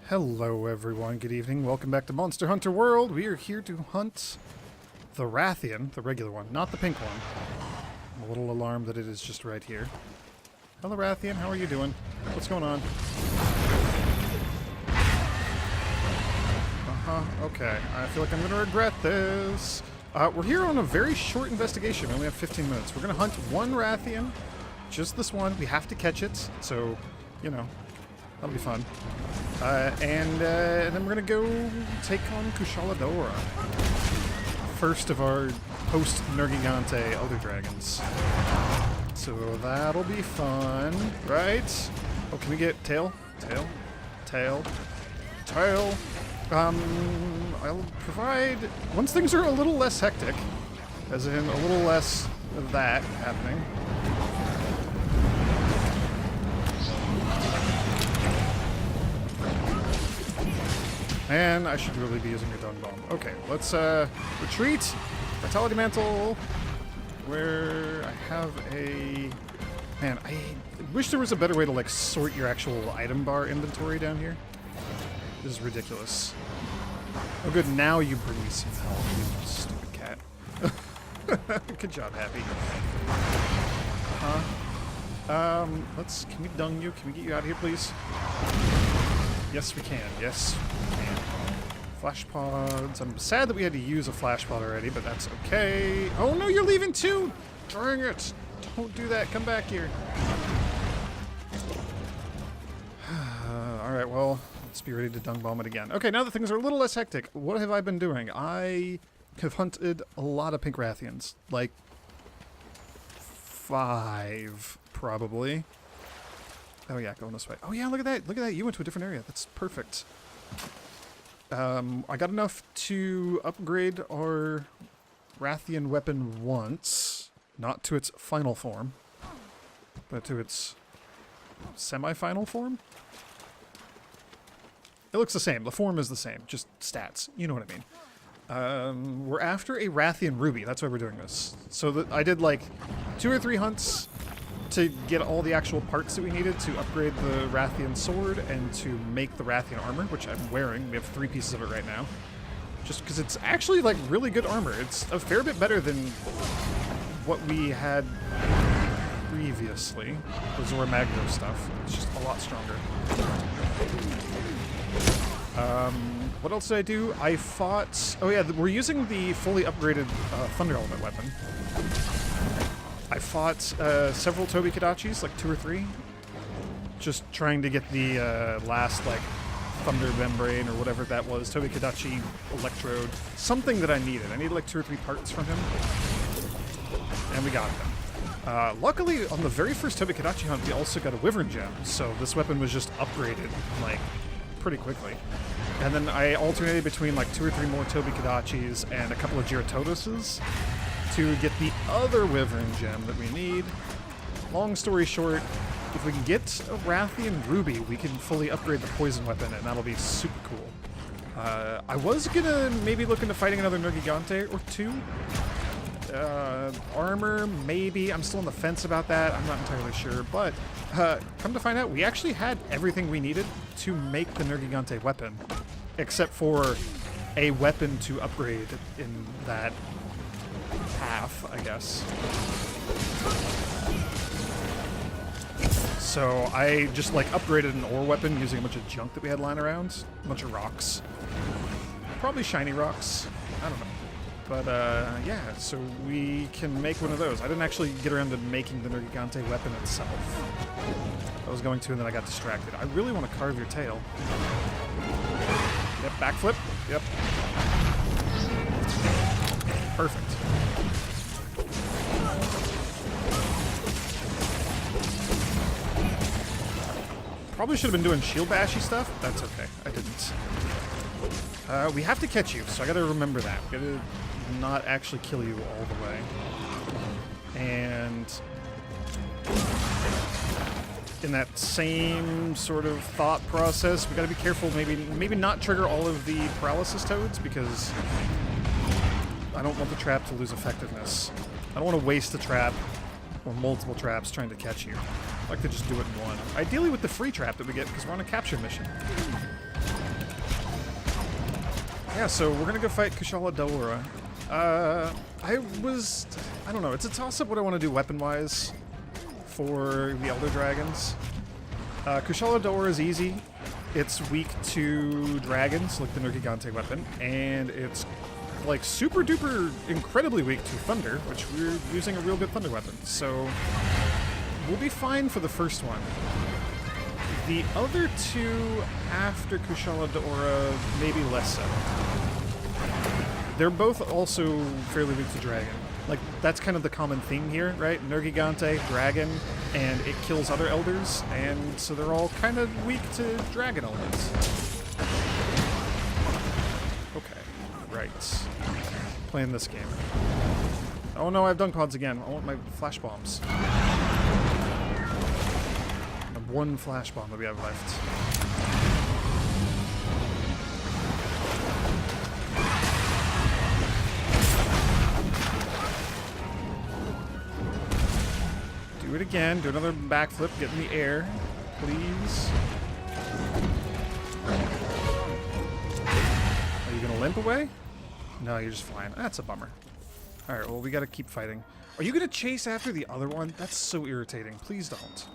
Hello everyone, good evening, welcome back to Monster Hunter World. We are here to hunt the Rathian, the regular one, not the pink one. I'm a little alarmed that it is just right here. Hello Rathian, how are you doing? What's going on? Okay, I feel like I'm gonna regret this. We're here on a very short investigation, we only have 15 minutes. We're gonna hunt one Rathian, just this one. We have to catch it, so, you know, that'll be fun. And then we're gonna go take on Kushala Daora. First of our post-Nergigante Elder Dragons. So that'll be fun, right? Oh, can we get tail? Tail? Tail? Tail? I'll provide... Once things are a little less hectic, as in a little less of that happening. And I should really be using a dung bomb. Okay, let's retreat. Vitality Mantle. Where I have a... Man, I wish there was a better way to like sort your actual item bar inventory down here. This is ridiculous. Oh good, now you bring me some help, you stupid cat. Good job, Happy. Can we dung you? Can we get you out of here, please? Yes, we can. Yes, we can. Flash pods. I'm sad that we had to use a flash pod already, but that's okay. Oh no, you're leaving too! Dang it! Don't do that. Come back here. Alright, well, let's be ready to dung bomb it again. Okay, now that things are a little less hectic, what have I been doing? I have hunted a lot of pink Rathians. Like 5, probably. Oh yeah, going this way. Oh yeah, look at that. Look at that. You went to a different area. That's perfect. I got enough to upgrade our Rathian weapon once. Not to its final form, but to its semi-final form. It looks the same. The form is the same. Just stats. You know what I mean. We're after a Rathian Ruby. That's why we're doing this. So I did like 2 or 3 hunts to get all the actual parts that we needed to upgrade the Rathian sword and to make the Rathian armor, which I'm wearing. We have 3 pieces of it right now. Just because it's actually like really good armor. It's a fair bit better than what we had previously. The Zora Magno stuff. It's just a lot stronger. What else did I do? I fought... Oh yeah, we're using the fully upgraded Thunder Element weapon. I fought several Tobi Kadachis, like 2 or 3. Just trying to get the last, like, Thunder Membrane or whatever that was. Tobi Kadachi Electrode. Something that I needed. I needed like 2 or 3 parts from him. And we got them. Luckily, on the very first Tobi Kadachi hunt, we also got a Wyvern Gem. So this weapon was just upgraded, like, pretty quickly. And then I alternated between like 2 or 3 more Tobi Kadachis and a couple of Giratodoses to get the other Wyvern Gem that we need. Long story short, if we can get a Rathian Ruby, we can fully upgrade the poison weapon, and that'll be super cool. I was gonna maybe look into fighting another Nergigante or 2. Armor, maybe. I'm still on the fence about that. I'm not entirely sure, but come to find out, we actually had everything we needed to make the Nergigante weapon, except for a weapon to upgrade in that half, I guess. So I just like upgraded an ore weapon using a bunch of junk that we had lying around. A bunch of rocks. Probably shiny rocks. I don't know. But yeah, so we can make one of those. I didn't actually get around to making the Nergigante weapon itself. I was going to, and then I got distracted. I really want to carve your tail. Yep, backflip. Yep. Perfect. Probably should have been doing shield bashy stuff. That's okay. I didn't. We have to catch you, so I gotta remember that. We gotta not actually kill you all the way. And in that same sort of thought process, we gotta be careful, maybe not trigger all of the paralysis toads, because I don't want the trap to lose effectiveness. I don't want to waste the trap or multiple traps trying to catch you. I like to just do it in one. Ideally with the free trap that we get, because we're on a capture mission. Yeah, so we're gonna go fight Kushala Daora. I don't know, it's a toss-up what I want to do weapon-wise for the Elder Dragons. Kushala Daora is easy. It's weak to dragons, like the Nergigante weapon, and it's like super duper incredibly weak to thunder, which we're using a real good thunder weapon. So we'll be fine for the first one. The other two after Kushala Daora, maybe less so. They're both also fairly weak to dragon. Like, that's kind of the common theme here, right? Nergigante, dragon, and it kills other elders, and so they're all kind of weak to dragon elements. Okay, right. Playing this game. Oh no, I have dunk pods again. I want my flash bombs. One flash bomb that we have left. Do it again. Do another backflip. Get in the air, please. Are you gonna limp away? No, you're just flying. That's a bummer. All right. Well, we gotta keep fighting. Are you gonna chase after the other one? That's so irritating. Please don't.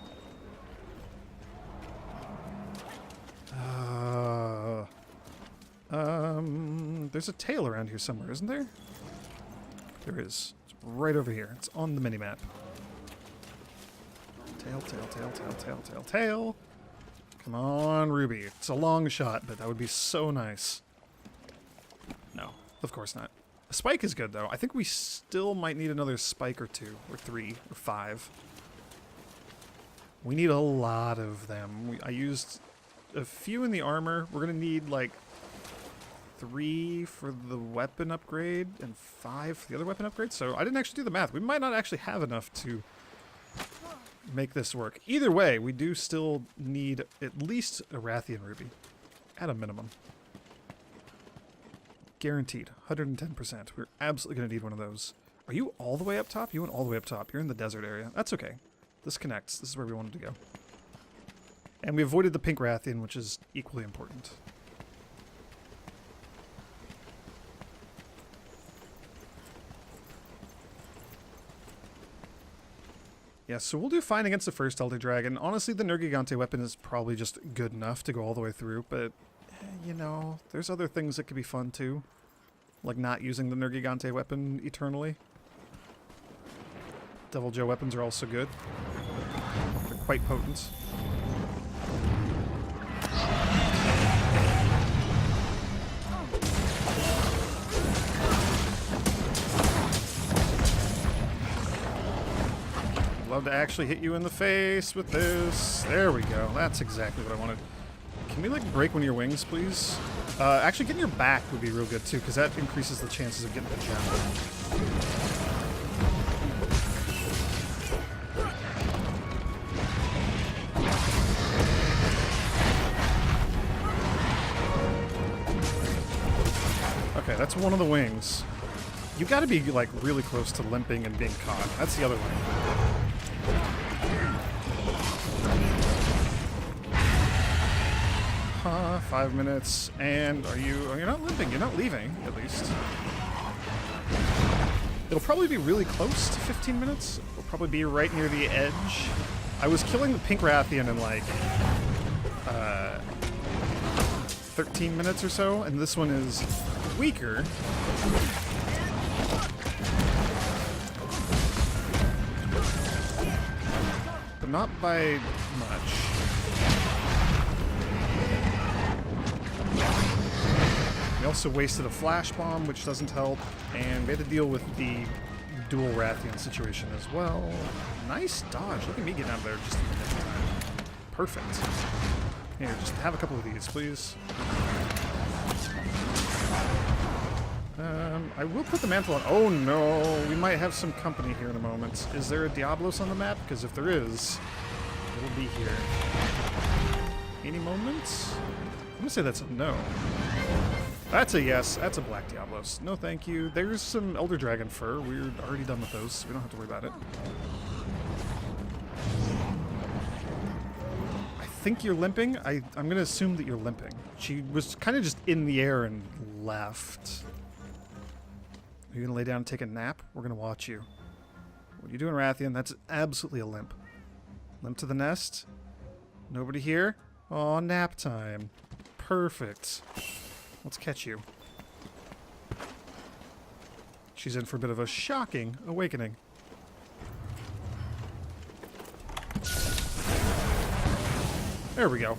There's a tail around here somewhere, isn't there? There is. It's right over here. It's on the minimap. Tail, tail, tail, tail, tail, tail, tail. Come on, Ruby. It's a long shot, but that would be so nice. No, of course not. A spike is good, though. I think we still might need another spike or 2, or 3, or 5. We need a lot of them. I used a few in the armor. We're going to need, like, 3 for the weapon upgrade and 5 for the other weapon upgrade. So I didn't actually do the math. We might not actually have enough to make this work. Either way, we do still need at least a Rathian Ruby. At a minimum. Guaranteed. 110%. We're absolutely going to need one of those. Are you all the way up top? You went all the way up top. You're in the desert area. That's okay. This connects. This is where we wanted to go. And we avoided the pink Rathian, which is equally important. Yeah, so we'll do fine against the first Elder Dragon. Honestly, the Nergigante weapon is probably just good enough to go all the way through, but, you know, there's other things that could be fun, too. Like not using the Nergigante weapon eternally. Devil Joe weapons are also good. They're quite potent. Love to actually hit you in the face with this. There we go. That's exactly what I wanted. Can we, like, break one of your wings, please? Actually, getting your back would be real good, too, because that increases the chances of getting the gem. Okay, that's one of the wings. You gotta be, like, really close to limping and being caught. That's the other wing. 5 minutes, and you're not limping, you're not leaving, at least. It'll probably be really close to 15 minutes. It'll probably be right near the edge. I was killing the pink Rathian in like 13 minutes or so, and this one is weaker. But not by much. We also wasted a flash bomb, which doesn't help, and we had to deal with the dual Rathian situation as well. Nice dodge. Look at me getting out of there just in the nick of time. Perfect. Here, just have a couple of these, please. I will put the mantle on. Oh no, we might have some company here in a moment. Is there a Diablos on the map? Because if there is, it'll be here. Any moment? I'm gonna say that's a no. That's a yes. That's a black Diablos. No thank you. There's some Elder Dragon fur. We're already done with those, so we don't have to worry about it. I think you're limping. I'm going to assume that you're limping. She was kind of just in the air and left. Are you going to lay down and take a nap? We're going to watch you. What are you doing, Rathian? That's absolutely a limp. Limp to the nest. Nobody here? Aw, nap time. Perfect. Let's catch you. She's in for a bit of a shocking awakening. There we go.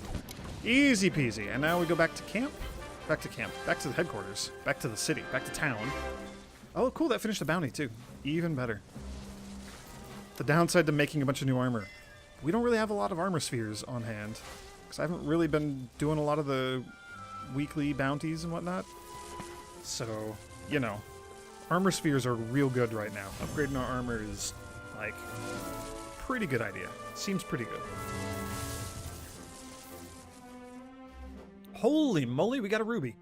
Easy peasy. And now we go back to camp? Back to camp. Back to the headquarters. Back to the city. Back to town. Oh, cool. That finished the bounty, too. Even better. The downside to making a bunch of new armor. We don't really have a lot of armor spheres on hand. Because I haven't really been doing a lot of the weekly bounties and whatnot. So, you know. Armor spheres are real good right now. Upgrading our armor is, like, pretty good idea. Seems pretty good. Holy moly, we got a ruby.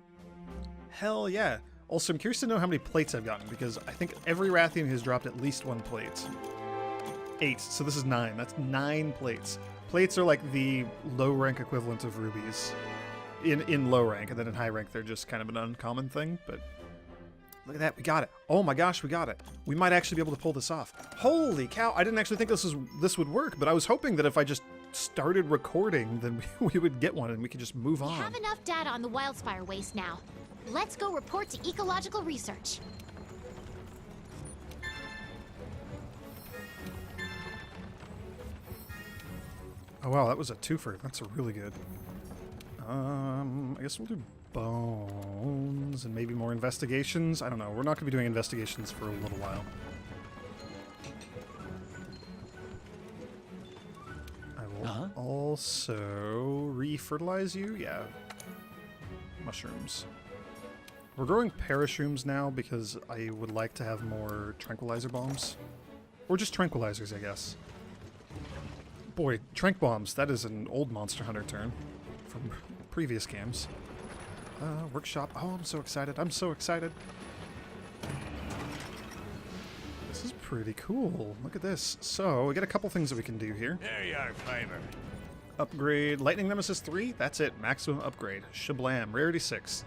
Hell yeah. Also, I'm curious to know how many plates I've gotten, because I think every Rathian has dropped at least 1 plate. 8, so this is 9. That's 9 plates. Plates are like the low rank equivalent of rubies. In low rank, and then in high rank they're just kind of an uncommon thing, but look at that, we got it. Oh my gosh, we got it. We might actually be able to pull this off. Holy cow, I didn't actually think this would work, but I was hoping that if I just started recording, then we would get one and we could just move on. We have enough data on the wildfire waste now. Let's go report to ecological research. Oh wow, that was a twofer. That's a really good. I guess we'll do bones and maybe more investigations. I don't know. We're not going to be doing investigations for a little while. I will also re-fertilize you. Yeah. Mushrooms. We're growing parashrooms now because I would like to have more tranquilizer bombs. Or just tranquilizers, I guess. Boy, tranq bombs. That is an old Monster Hunter term from previous games. Workshop. Oh, I'm so excited. I'm so excited. This is pretty cool. Look at this. So, we got a couple things that we can do here. There you are, Fiver. Upgrade Lightning Nemesis 3. That's it. Maximum upgrade. Shablam. Rarity 6.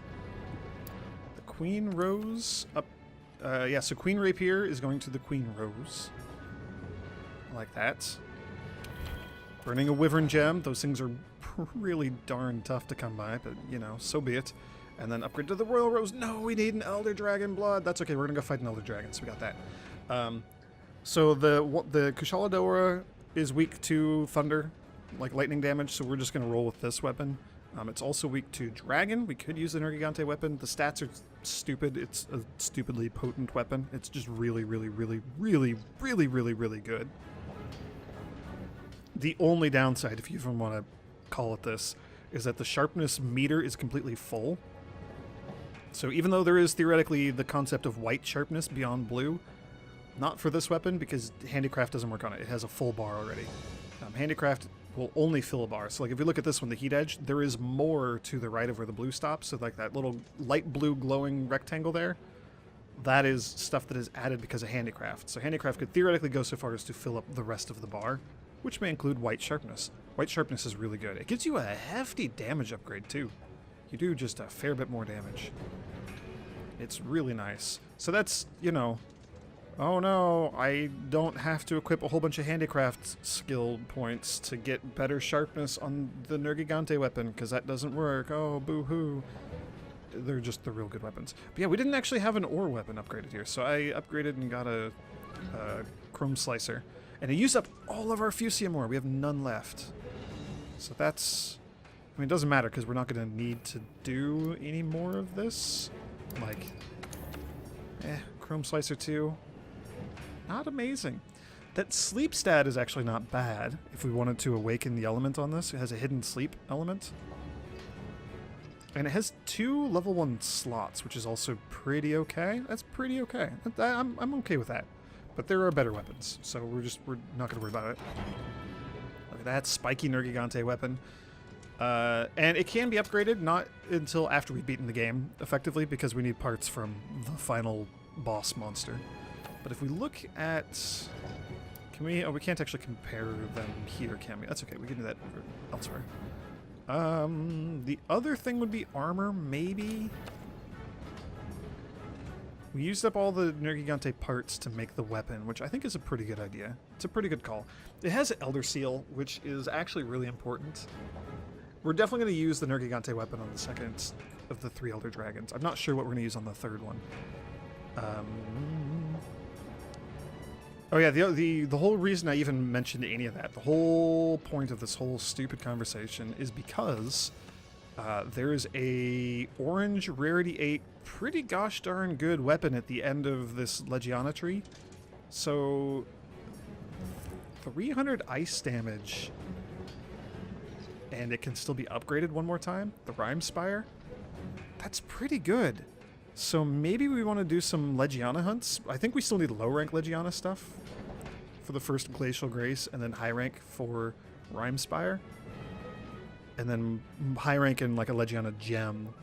The Queen Rose. Yeah, so Queen Rapier is going to the Queen Rose. Like that. Burning a Wyvern Gem. Those things are really darn tough to come by, but, you know, so be it. And then upgrade to the Royal Rose. No, we need an Elder Dragon blood. That's okay. We're going to go fight an Elder Dragon, so we got that. So the Kushala Daora is weak to thunder, like lightning damage, so we're just going to roll with this weapon. It's also weak to dragon. We could use the Nergigante weapon. The stats are stupid. It's a stupidly potent weapon. It's just really, really, really, really, really, really, really good. The only downside, if you even want to call it this, is that the sharpness meter is completely full. So even though there is theoretically the concept of white sharpness beyond blue, not for this weapon because handicraft doesn't work on it. It has a full bar already. Handicraft will only fill a bar. So like if you look at this one, the heat edge, there is more to the right of where the blue stops. So like that little light blue glowing rectangle there, that is stuff that is added because of handicraft. So handicraft could theoretically go so far as to fill up the rest of the bar, which may include white sharpness. White sharpness is really good. It gives you a hefty damage upgrade too. You do just a fair bit more damage. It's really nice. So that's, you know, oh no, I don't have to equip a whole bunch of handicraft skill points to get better sharpness on the Nergigante weapon, because that doesn't work. Oh, boo-hoo. They're real good weapons. But yeah, we didn't actually have an ore weapon upgraded here, so I upgraded and got a chrome slicer. And it used up all of our fusium ore. We have none left. So that's... I mean, it doesn't matter, because we're not going to need to do any more of this. Like, chrome slicer 2. Not amazing. That sleep stat is actually not bad if we wanted to awaken the element on this. It has a hidden sleep element. And it has 2 level 1 slots, which is also pretty okay. That's pretty okay. I'm okay with that. But there are better weapons, so we're not going to worry about it. Look at that spiky Nergigante weapon. And it can be upgraded, not until after we've beaten the game, effectively, because we need parts from the final boss monster. But if we look at... Can we... Oh, we can't actually compare them here, can we? That's okay, we can do that elsewhere. The other thing would be armor, maybe? We used up all the Nergigante parts to make the weapon, which I think is a pretty good idea. It's a pretty good call. It has Elder Seal, which is actually really important. We're definitely going to use the Nergigante weapon on the second of the 3 Elder Dragons. I'm not sure what we're going to use on the third one. Oh yeah, the whole reason I even mentioned any of that, the whole point of this whole stupid conversation is because there is a orange rarity 8 pretty gosh darn good weapon at the end of this Legiana tree. So 300 ice damage, and it can still be upgraded one more time. The Rime Spire, that's pretty good. So maybe we want to do some Legiana hunts. I think we still need low rank Legiana stuff for the first Glacial Grace, and then high rank for Rime Spire. And then high rank in like a Legiana gem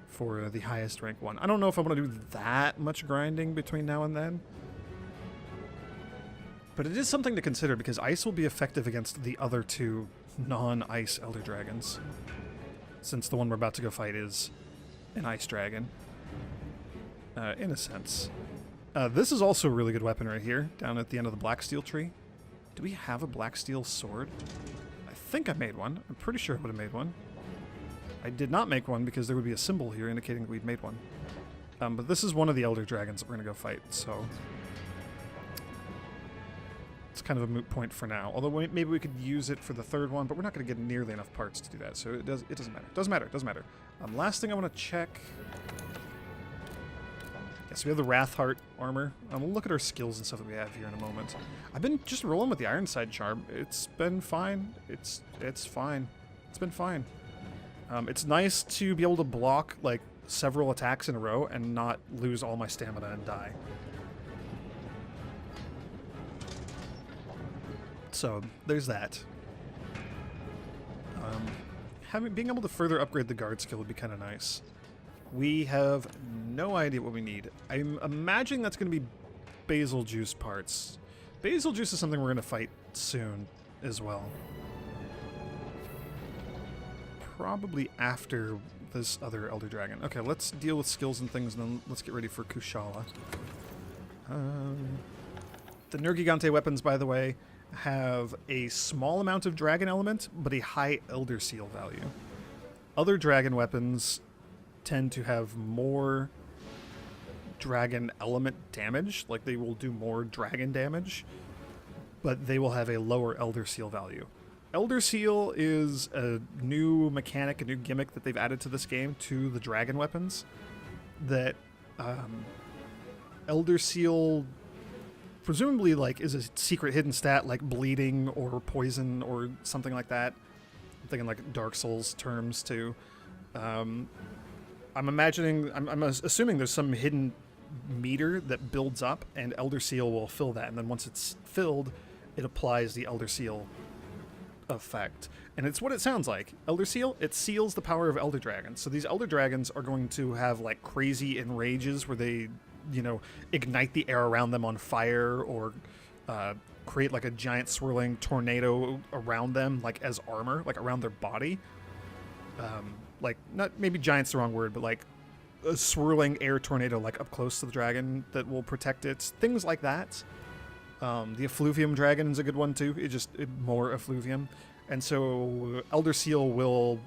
for the highest rank one. I don't know if I want to do that much grinding between now and then. But it is something to consider because ice will be effective against the other 2 non-ice Elder Dragons. Since the one we're about to go fight is an ice dragon. In a sense. This is also a really good weapon right here, down at the end of the black steel tree. Do we have a black steel sword? I think I made one. I'm pretty sure I would have made one. I did not make one because there would be a symbol here indicating that we'd made one. But this is one of the Elder Dragons that we're going to go fight, so... it's kind of a moot point for now. Although maybe we could use it for the third one, but we're not going to get nearly enough parts to do that, so it doesn't matter. Doesn't matter. Last thing I want to check... yes, we have the Wrathheart armor. We'll look at our skills and stuff that we have here in a moment. I've been just rolling with the Ironside Charm. It's been fine. It's fine. It's been fine. It's nice to be able to block like several attacks in a row and not lose all my stamina and die. So there's that. Being able to further upgrade the guard skill would be kind of nice. We have no idea what we need. I'm imagining that's going to be basil juice parts. Basil juice is something we're going to fight soon as well. Probably after this other Elder Dragon. Okay, let's deal with skills and things, and then let's get ready for Kushala. The Nergigante weapons, by the way, have a small amount of dragon element, but a high Elder Seal value. Other dragon weapons tend to have more dragon element damage, like they will do more dragon damage, but they will have a lower Elder Seal value. Elder Seal is a new mechanic, a new gimmick that they've added to this game, to the dragon weapons, that Elder Seal presumably like is a secret hidden stat like bleeding or poison or something like that. I'm thinking like Dark Souls terms too. I'm assuming there's some hidden meter that builds up, and Elder Seal will fill that, and then once it's filled, it applies the Elder Seal effect. And it's what it sounds like. Elder Seal, it seals the power of Elder Dragons. So these Elder Dragons are going to have like crazy enrages where they, you know, ignite the air around them on fire, or create like a giant swirling tornado around them, like as armor, like around their body. Like, not, maybe giant's the wrong word, but like a swirling air tornado like up close to the dragon that will protect it. Things like that. The Effluvium Dragon is a good one too. More Effluvium. And so Elder Seal will,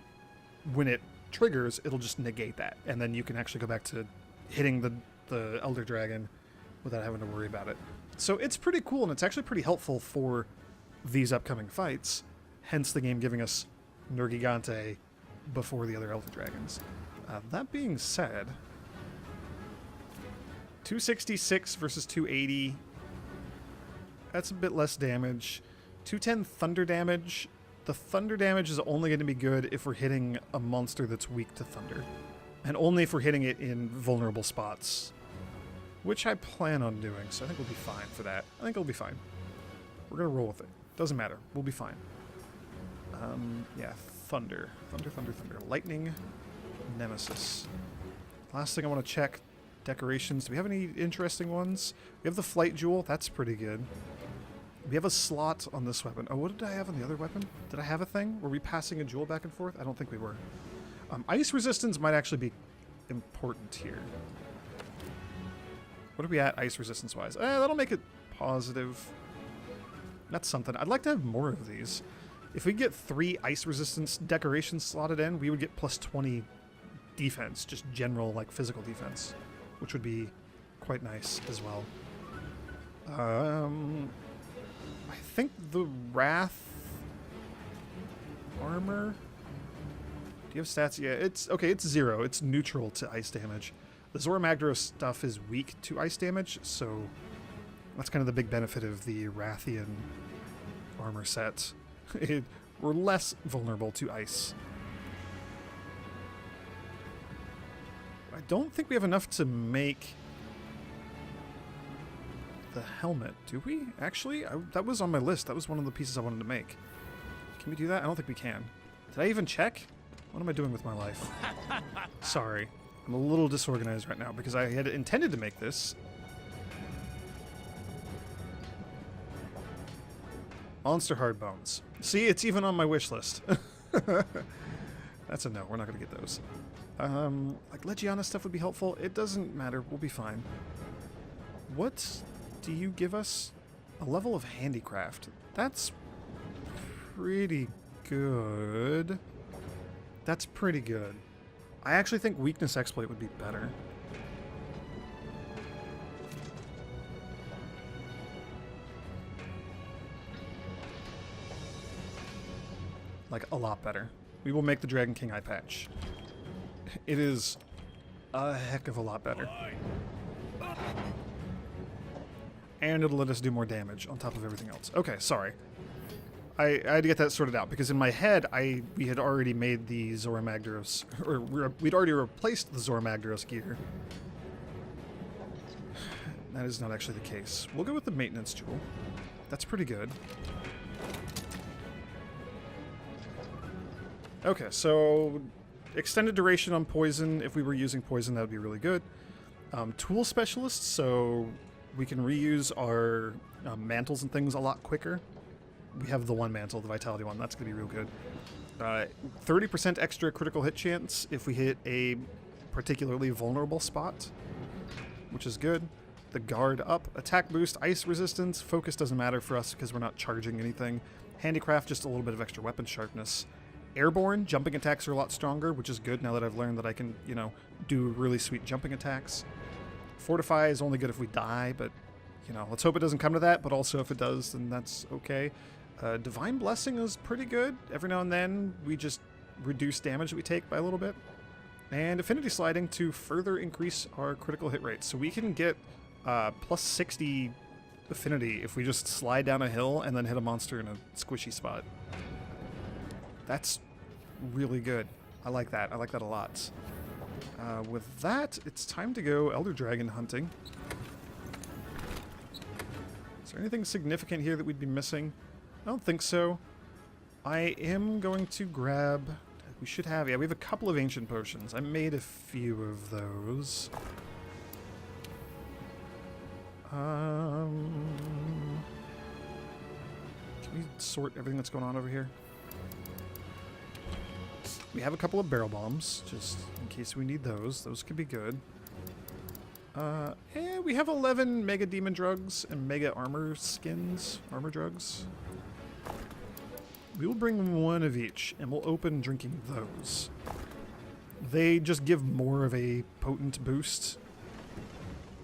when it triggers, it'll just negate that. And then you can actually go back to hitting the Elder Dragon without having to worry about it. So it's pretty cool, and it's actually pretty helpful for these upcoming fights. Hence the game giving us Nergigante before the other Elder Dragons. That being said, 266 versus 280. That's a bit less damage. 210 thunder damage. The thunder damage is only going to be good if we're hitting a monster that's weak to thunder. And only if we're hitting it in vulnerable spots. Which I plan on doing, so I think we'll be fine for that. I think it'll be fine. We're going to roll with it. Doesn't matter. We'll be fine. Yeah, thunder. Thunder. Lightning Nemesis. Last thing I want to check. Decorations. Do we have any interesting ones? We have the Flight Jewel. That's pretty good. We have a slot on this weapon. Oh, what did I have on the other weapon? Did I have a thing? Were we passing a jewel back and forth? I don't think we were. Ice resistance might actually be important here. What are we at ice resistance wise? That'll make it positive. That's something. I'd like to have more of these. If we get 3 ice resistance decorations slotted in, we would get plus 20 defense, just general like physical defense, which would be quite nice as well. I think the Wrath armor. Do you have stats? Yeah, it's okay. It's 0. It's neutral to ice damage. The Zora Magdaros stuff is weak to ice damage, so that's kind of the big benefit of the Wrathian armor set. We're less vulnerable to ice. I don't think we have enough to make the helmet, do we? Actually, that was on my list. That was one of the pieces I wanted to make. Can we do that? I don't think we can. Did I even check? What am I doing with my life? Sorry. I'm a little disorganized right now because I had intended to make this. Monster Hard Bones. See, it's even on my wish list. That's a no. We're not going to get those. Like Legiana stuff would be helpful. It doesn't matter. We'll be fine. What do you give us? A level of handicraft. That's pretty good. That's pretty good. I actually think weakness exploit would be better. Like, a lot better. We will make the Dragon King eye patch. It is a heck of a lot better. And it'll let us do more damage on top of everything else. Okay, sorry. I had to get that sorted out, because in my head, we had already made the Zora Magdaros, or we'd already replaced the Zora Magdaros gear. That is not actually the case. We'll go with the maintenance jewel. That's pretty good. Okay, so extended duration on poison. If we were using poison, that would be really good. Tool specialists, so we can reuse our mantles and things a lot quicker. We have the one mantle, the Vitality one. That's going to be real good. 30% extra critical hit chance if we hit a particularly vulnerable spot, which is good. The guard up, attack boost, ice resistance. Focus doesn't matter for us because we're not charging anything. Handicraft, just a little bit of extra weapon sharpness. Airborne, jumping attacks are a lot stronger, which is good now that I've learned that I can, you know, do really sweet jumping attacks. Fortify is only good if we die, but, you know, let's hope it doesn't come to that, but also if it does, then that's okay. Divine Blessing is pretty good. Every now and then, we just reduce damage that we take by a little bit. And Affinity Sliding to further increase our critical hit rate. So we can get plus 60 affinity if we just slide down a hill and then hit a monster in a squishy spot. That's really good. I like that. I like that a lot. With that, it's time to go Elder Dragon hunting. Is there anything significant here that we'd be missing? I don't think so. I am going to grab... We should have... Yeah, we have a couple of ancient potions. I made a few of those. Can we sort everything that's going on over here? We have a couple of barrel bombs, just in case we need those. Those could be good. And we have 11 Mega Demon Drugs and Mega Armor Skins, Armor Drugs. We will bring one of each, and we'll open drinking those. They just give more of a potent boost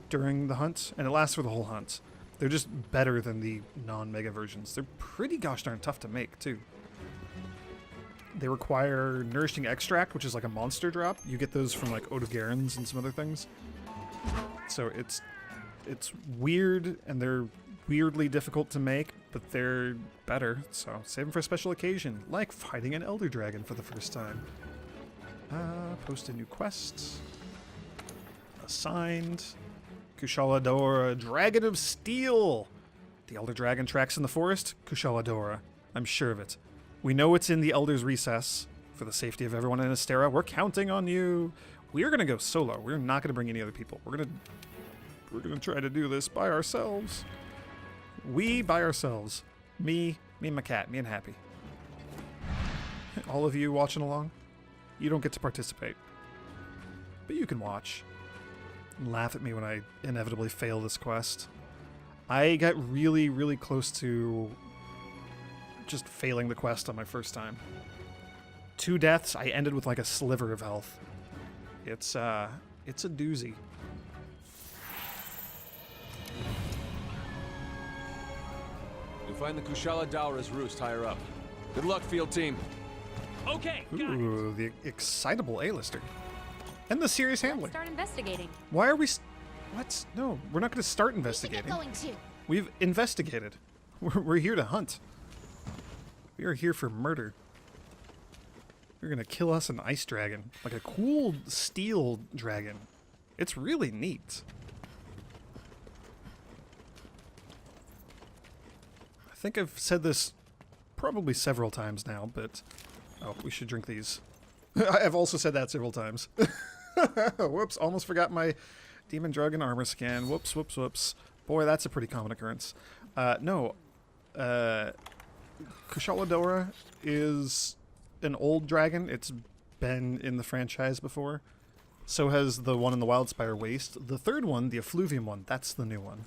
during the hunt, and it lasts for the whole hunt. They're just better than the non-Mega versions. They're pretty gosh darn tough to make, too. They require Nourishing Extract, which is like a monster drop. You get those from like Ode of Garens and some other things. So it's weird, and they're weirdly difficult to make, but they're better. So save them for a special occasion, like fighting an Elder Dragon for the first time. Post a new quest. Assigned. Kushala Daora, Dragon of Steel. The Elder Dragon tracks in the forest. Kushala Daora. I'm sure of it. We know it's in the Elder's Recess. For the safety of everyone in Astera, we're counting on you. We're gonna go solo. We're not gonna bring any other people. We're gonna try to do this by ourselves. We by ourselves. Me and my cat. Me and Happy. All of you watching along, you don't get to participate, but you can watch. laugh at me when I inevitably fail this quest. I got really, really close to just failing the quest on my first time. 2 deaths, I ended with like a sliver of health. It's a doozy. You'll find the Kushala Daora's roost higher up. Good luck, field team. Okay, got Ooh, the excitable A-lister. And the serious handler. Start investigating. Why are we... What? No, we're not going to start We should investigating. get going too. We've investigated. We're here to hunt. We are here for murder. We're going to kill us an ice dragon. Like a cool steel dragon. It's really neat. I think I've said this probably several times now, but... Oh, we should drink these. I've also said that several times. Whoops, almost forgot my demon dragon armor scan. Whoops, whoops, whoops. Boy, that's a pretty common occurrence. No. Kushala Daora is an old dragon. It's been in the franchise before. So has the one in the Wildspire Waste. The third one, the Effluvium one, that's the new one.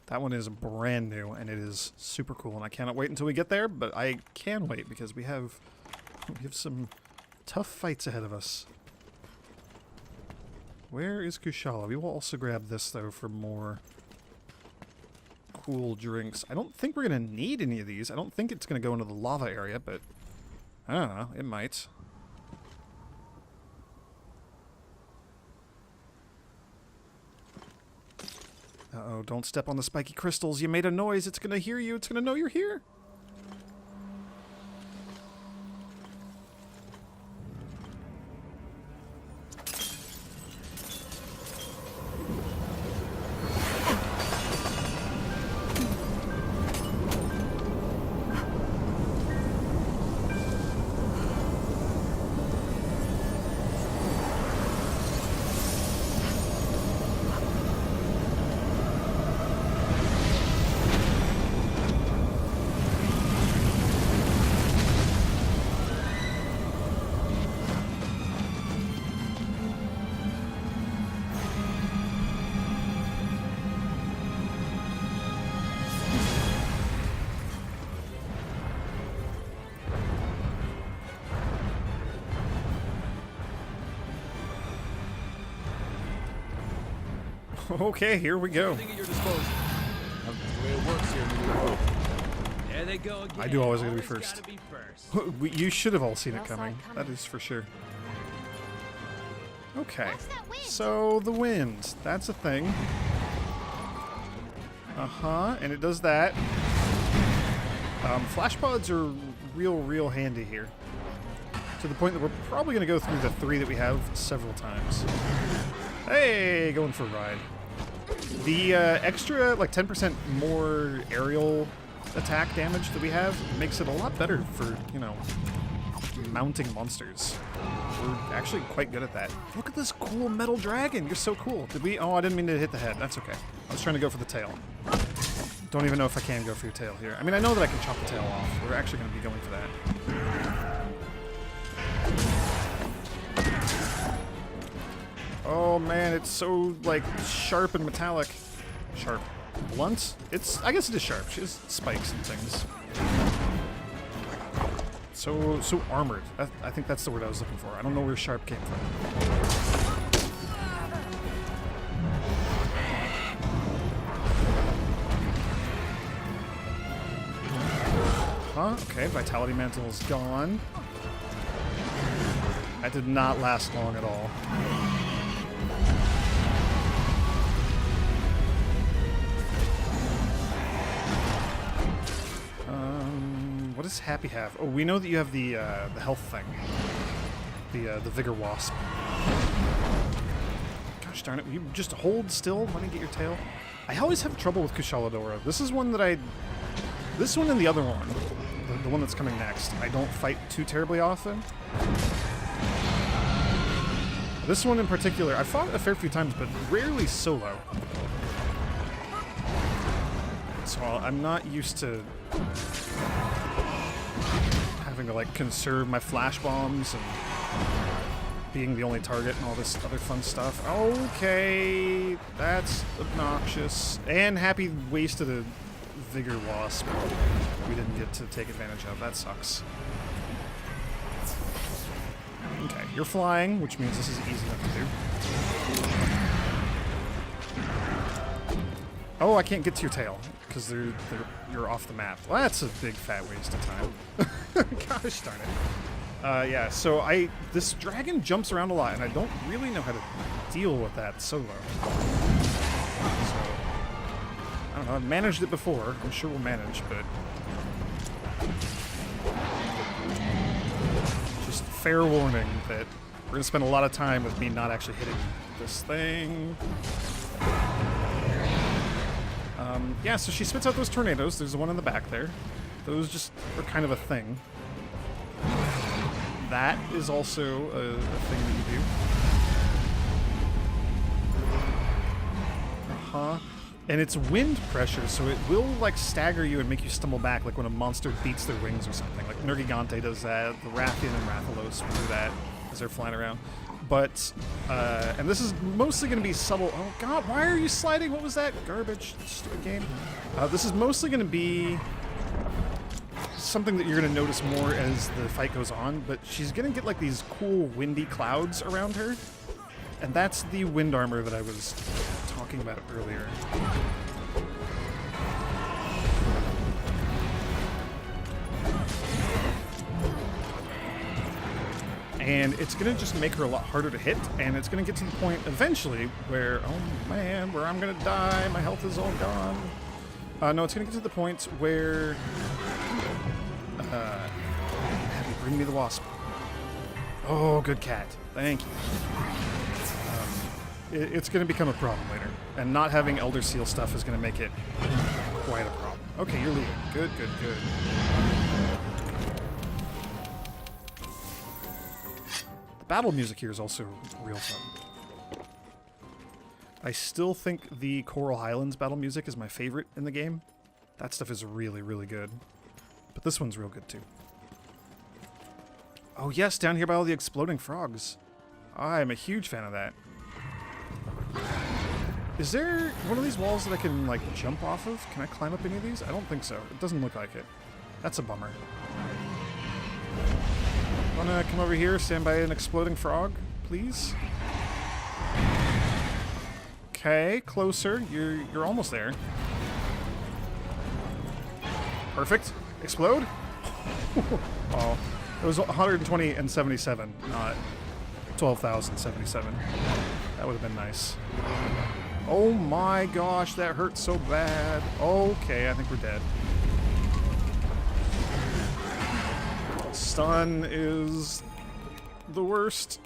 That one is brand new, and it is super cool, and I cannot wait until we get there, but I can wait because we have some tough fights ahead of us. Where is Kushala? We will also grab this, though, for more cool drinks. I don't think we're going to need any of these. I don't think it's going to go into the lava area, but I don't know. It might. Uh-oh, don't step on the spiky crystals. You made a noise. It's going to hear you. It's going to know you're here. Okay, here we go. Everything at your disposal. That's the way it works here in the New World. There they go again. I do always gotta be Always first. gotta be first. You should have all seen it Well saw coming. it coming. That is for sure. Okay. Watch that wind. So, the wind. That's a thing. Uh-huh, and it does that. Flash pods are real handy here. To the point that we're probably going to go through the 3 that we have several times. Hey, going for a ride. The extra, like 10% more aerial attack damage that we have makes it a lot better for, you know, mounting monsters. We're actually quite good at that. Look at this cool metal dragon. You're so cool. Did we? Oh, I didn't mean to hit the head. That's okay. I was trying to go for the tail. Don't even know if I can go for your tail here. I mean, I know that I can chop the tail off. We're actually going to be going for that. Oh man, it's so like sharp and metallic. Sharp. Blunt? I guess it is sharp. She has spikes and things. So armored. I think that's the word I was looking for. I don't know where sharp came from. Huh? Okay, Vitality Mantle is gone. That did not last long at all. What does Happy have? Oh, we know that you have the health thing. The Vigor Wasp. Gosh darn it, will you just hold still when you get your tail? I always have trouble with Kushala Daora. This is one that this one and the other one, the one that's coming next, I don't fight too terribly often. This one in particular, I fought a fair few times, but rarely solo. So I'm not used to having to like conserve my flash bombs and being the only target and all this other fun stuff. Okay, that's obnoxious. And Happy wasted a Vigor Wasp we didn't get to take advantage of. That sucks. Okay, you're flying, which means this is easy enough to do. Oh, I can't get to your tail because you're off the map. Well, that's a big fat waste of time. Gosh darn it. Yeah, so this dragon jumps around a lot, and I don't really know how to deal with that solo. So, I don't know, I've managed it before. I'm sure we'll manage, but... just fair warning that we're going to spend a lot of time with me not actually hitting this thing. Yeah, so she spits out those tornadoes. There's the one in the back there. Those just are kind of a thing. That is also a thing that you do. Uh-huh. And it's wind pressure, so it will, like, stagger you and make you stumble back, like when a monster beats their wings or something. Like Nergigante does that, the Rathian and Rathalos will do that as they're flying around. But, and this is mostly going to be subtle. Oh, God, why are you sliding? What was that? Garbage. Stupid game. This is mostly going to be something that you're going to notice more as the fight goes on, but she's going to get like these cool windy clouds around her, and that's the wind armor that I was talking about earlier. And it's going to just make her a lot harder to hit, and it's going to get to the point eventually where, oh man, where I'm going to die, my health is all gone. No, it's going to get to the point where... Happy, bring me the wasp. Oh, good cat. Thank you. It's going to become a problem later, and not having Elder Seal stuff is going to make it quite a problem. Okay, you're leaving. Good, good, good. The battle music here is also real fun. I still think the Coral Highlands battle music is my favorite in the game. That stuff is really, really good. But this one's real good too. Oh yes, down here by all the exploding frogs. I'm a huge fan of that. Is there one of these walls that I can, like, jump off of? Can I climb up any of these? I don't think so. It doesn't look like it. That's a bummer. Wanna come over here, stand by an exploding frog, please? Okay, closer. You're almost there. Perfect. Explode? Oh, it was 120 and 77, not 12,077. That would have been nice. Oh my gosh, that hurt so bad. Okay, I think we're dead. Stun is the worst.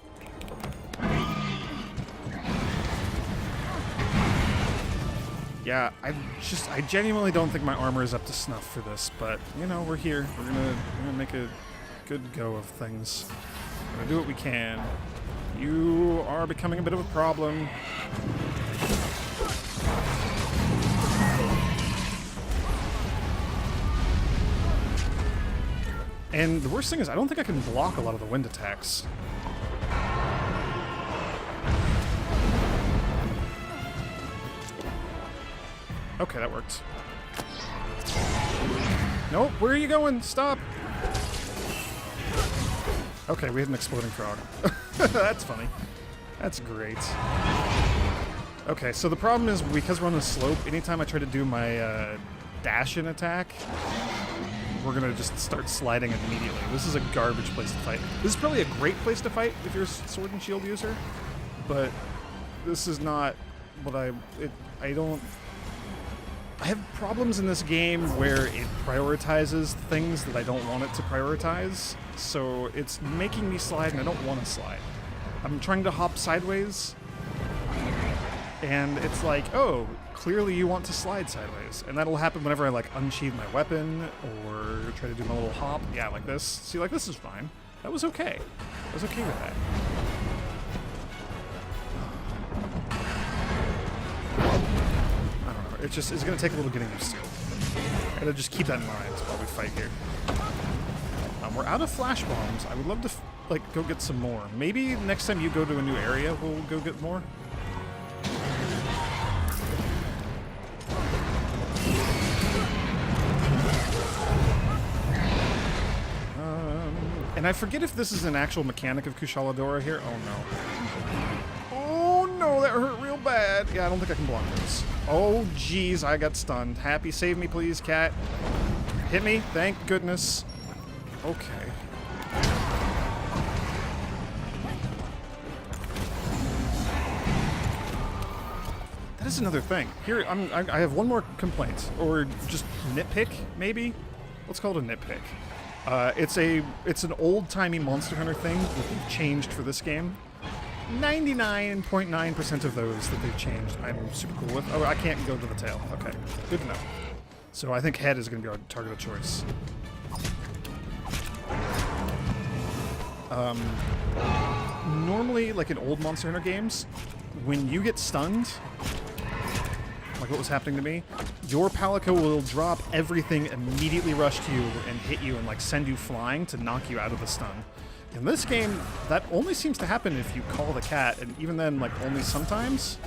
Yeah, I genuinely don't think my armor is up to snuff for this, but, you know, we're here. We're gonna make a good go of things. We're gonna do what we can. You are becoming a bit of a problem. And the worst thing is I don't think I can block a lot of the wind attacks. Okay, that worked. Nope, where are you going? Stop! Okay, we had an exploding frog. That's funny. That's great. Okay, so the problem is because we're on the slope, anytime I try to do my dash-in attack, we're gonna just start sliding immediately. This is a garbage place to fight. This is probably a great place to fight if you're a sword and shield user, but this is not what I have problems in this game where it prioritizes things that I don't want it to prioritize, so it's making me slide and I don't want to slide. I'm trying to hop sideways, and it's like, oh, clearly you want to slide sideways. And that'll happen whenever I, like, unsheathe my weapon or try to do my little hop. Yeah, like this. See, like, this is fine. That was okay. I was okay with that. I don't know. It's going to take a little getting used to. I gotta just keep that in mind while we fight here. We're out of flash bombs. I would love to like, go get some more. Maybe next time you go to a new area, we'll go get more. And I forget if this is an actual mechanic of Kushala Daora here. Oh, no. Oh, no, that hurt real bad. Yeah, I don't think I can block this. Oh, jeez, I got stunned. Happy, save me, please, cat. Hit me. Thank goodness. Okay. That is another thing. Here, I have one more complaint. Or just nitpick, maybe? Let's call it a nitpick. It's an old-timey Monster Hunter thing that they've changed for this game. 99.9% of those that they've changed, I'm super cool with. Oh, I can't go to the tail. Okay, good to know. So I think head is going to be our target of choice. Normally, like in old Monster Hunter games, when you get stunned, like what was happening to me, your Palico will drop everything, immediately rush to you, and hit you and like send you flying to knock you out of the stun. In this game, that only seems to happen if you call the cat, and even then, like, only sometimes.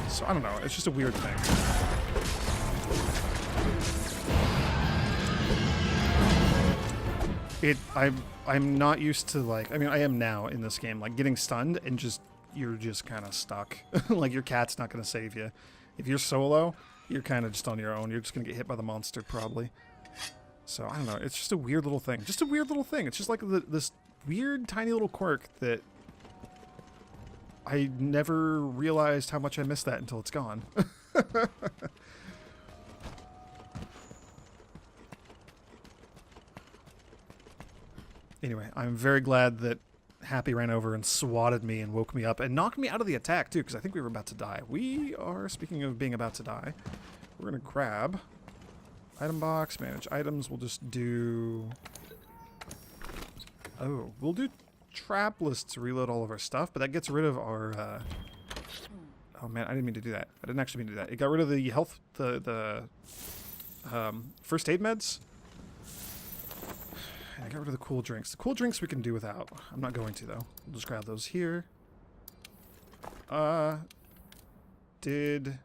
So I don't know, it's just a weird thing. I'm not used to, like, I mean, I am now in this game, like, getting stunned and just, you're just kind of stuck. Like, your cat's not going to save you. If you're solo, you're kind of just on your own. You're just going to get hit by the monster, probably. So, I don't know. It's just a weird little thing. Just a weird little thing. It's just like this weird, tiny little quirk that I never realized how much I missed that until it's gone. Anyway, I'm very glad that Happy ran over and swatted me and woke me up and knocked me out of the attack, too, because I think we were about to die. We are, speaking of being about to die, we're going to grab item box, manage items. We'll just do... Oh, we'll do trap lists to reload all of our stuff, but that gets rid of our... Oh, man, I didn't mean to do that. I didn't actually mean to do that. It got rid of the health... the first aid meds. I got rid of the cool drinks. The cool drinks we can do without. I'm not going to, though. We'll just grab those here. Did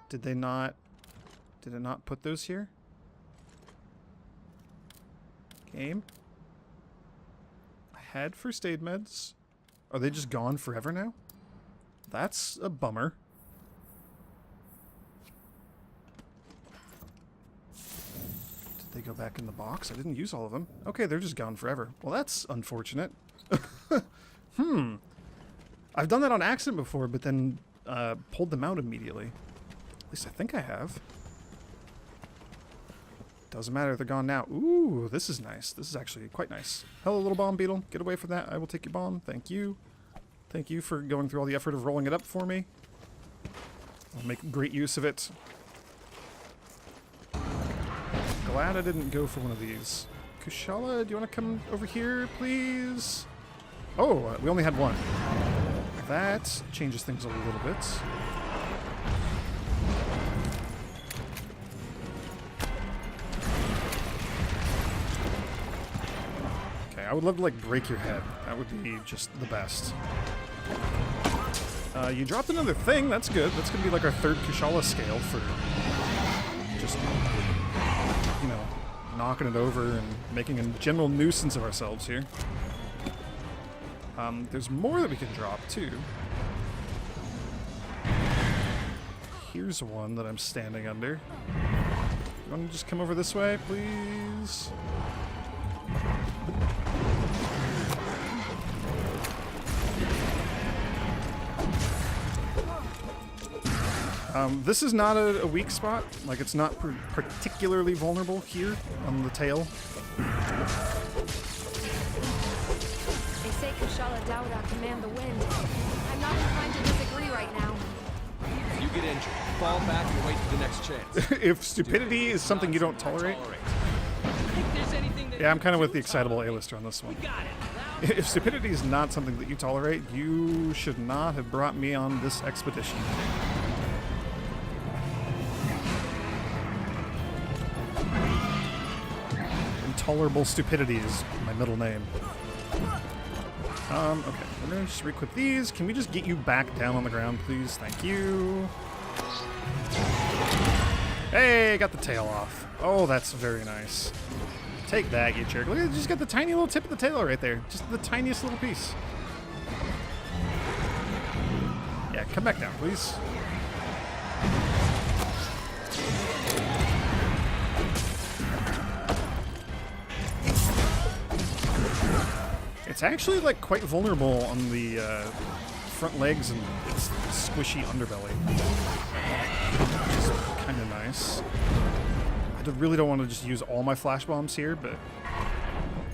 they not... Did it not put those here? Game? I had first aid meds. Are they just gone forever now? That's a bummer. They go back in the box? I didn't use all of them. Okay, they're just gone forever. Well, that's unfortunate. I've done that on accident before, but then pulled them out immediately. At least I think I have. Doesn't matter, they're gone now. Ooh, this is nice. This is actually quite nice. Hello, little bomb beetle. Get away from that. I will take your bomb. Thank you. Thank you for going through all the effort of rolling it up for me. I'll make great use of it. Glad I didn't go for one of these. Kushala, do you want to come over here, please? Oh, we only had one. That changes things a little bit. Okay, I would love to, like, break your head. That would be just the best. You dropped another thing. That's good. That's going to be, like, our third Kushala scale for just... you know, knocking it over and making a general nuisance of ourselves here. There's more that we can drop, too. Here's one that I'm standing under. You want to just come over this way, please? This is not a weak spot. Like, it's not particularly vulnerable here on the tail. They say Kushala Daora command the wind. I'm not inclined to disagree right now. If you get injured, fall back and wait for the next chance. If stupidity is something you don't tolerate. Yeah, I'm kind of with the excitable A-lister on this one. If stupidity is not something that you tolerate, you should not have brought me on this expedition. Intolerable Stupidity is my middle name. Okay, we're gonna just re-equip these. Can we just get you back down on the ground, please? Thank you. Hey, got the tail off. Oh, that's very nice. Take that, you jerk. Look, you just got the tiny little tip of the tail right there. Just the tiniest little piece. Yeah, come back down, please. It's actually, like, quite vulnerable on the front legs and its squishy underbelly. Which is kind of nice. I really don't want to just use all my flash bombs here, but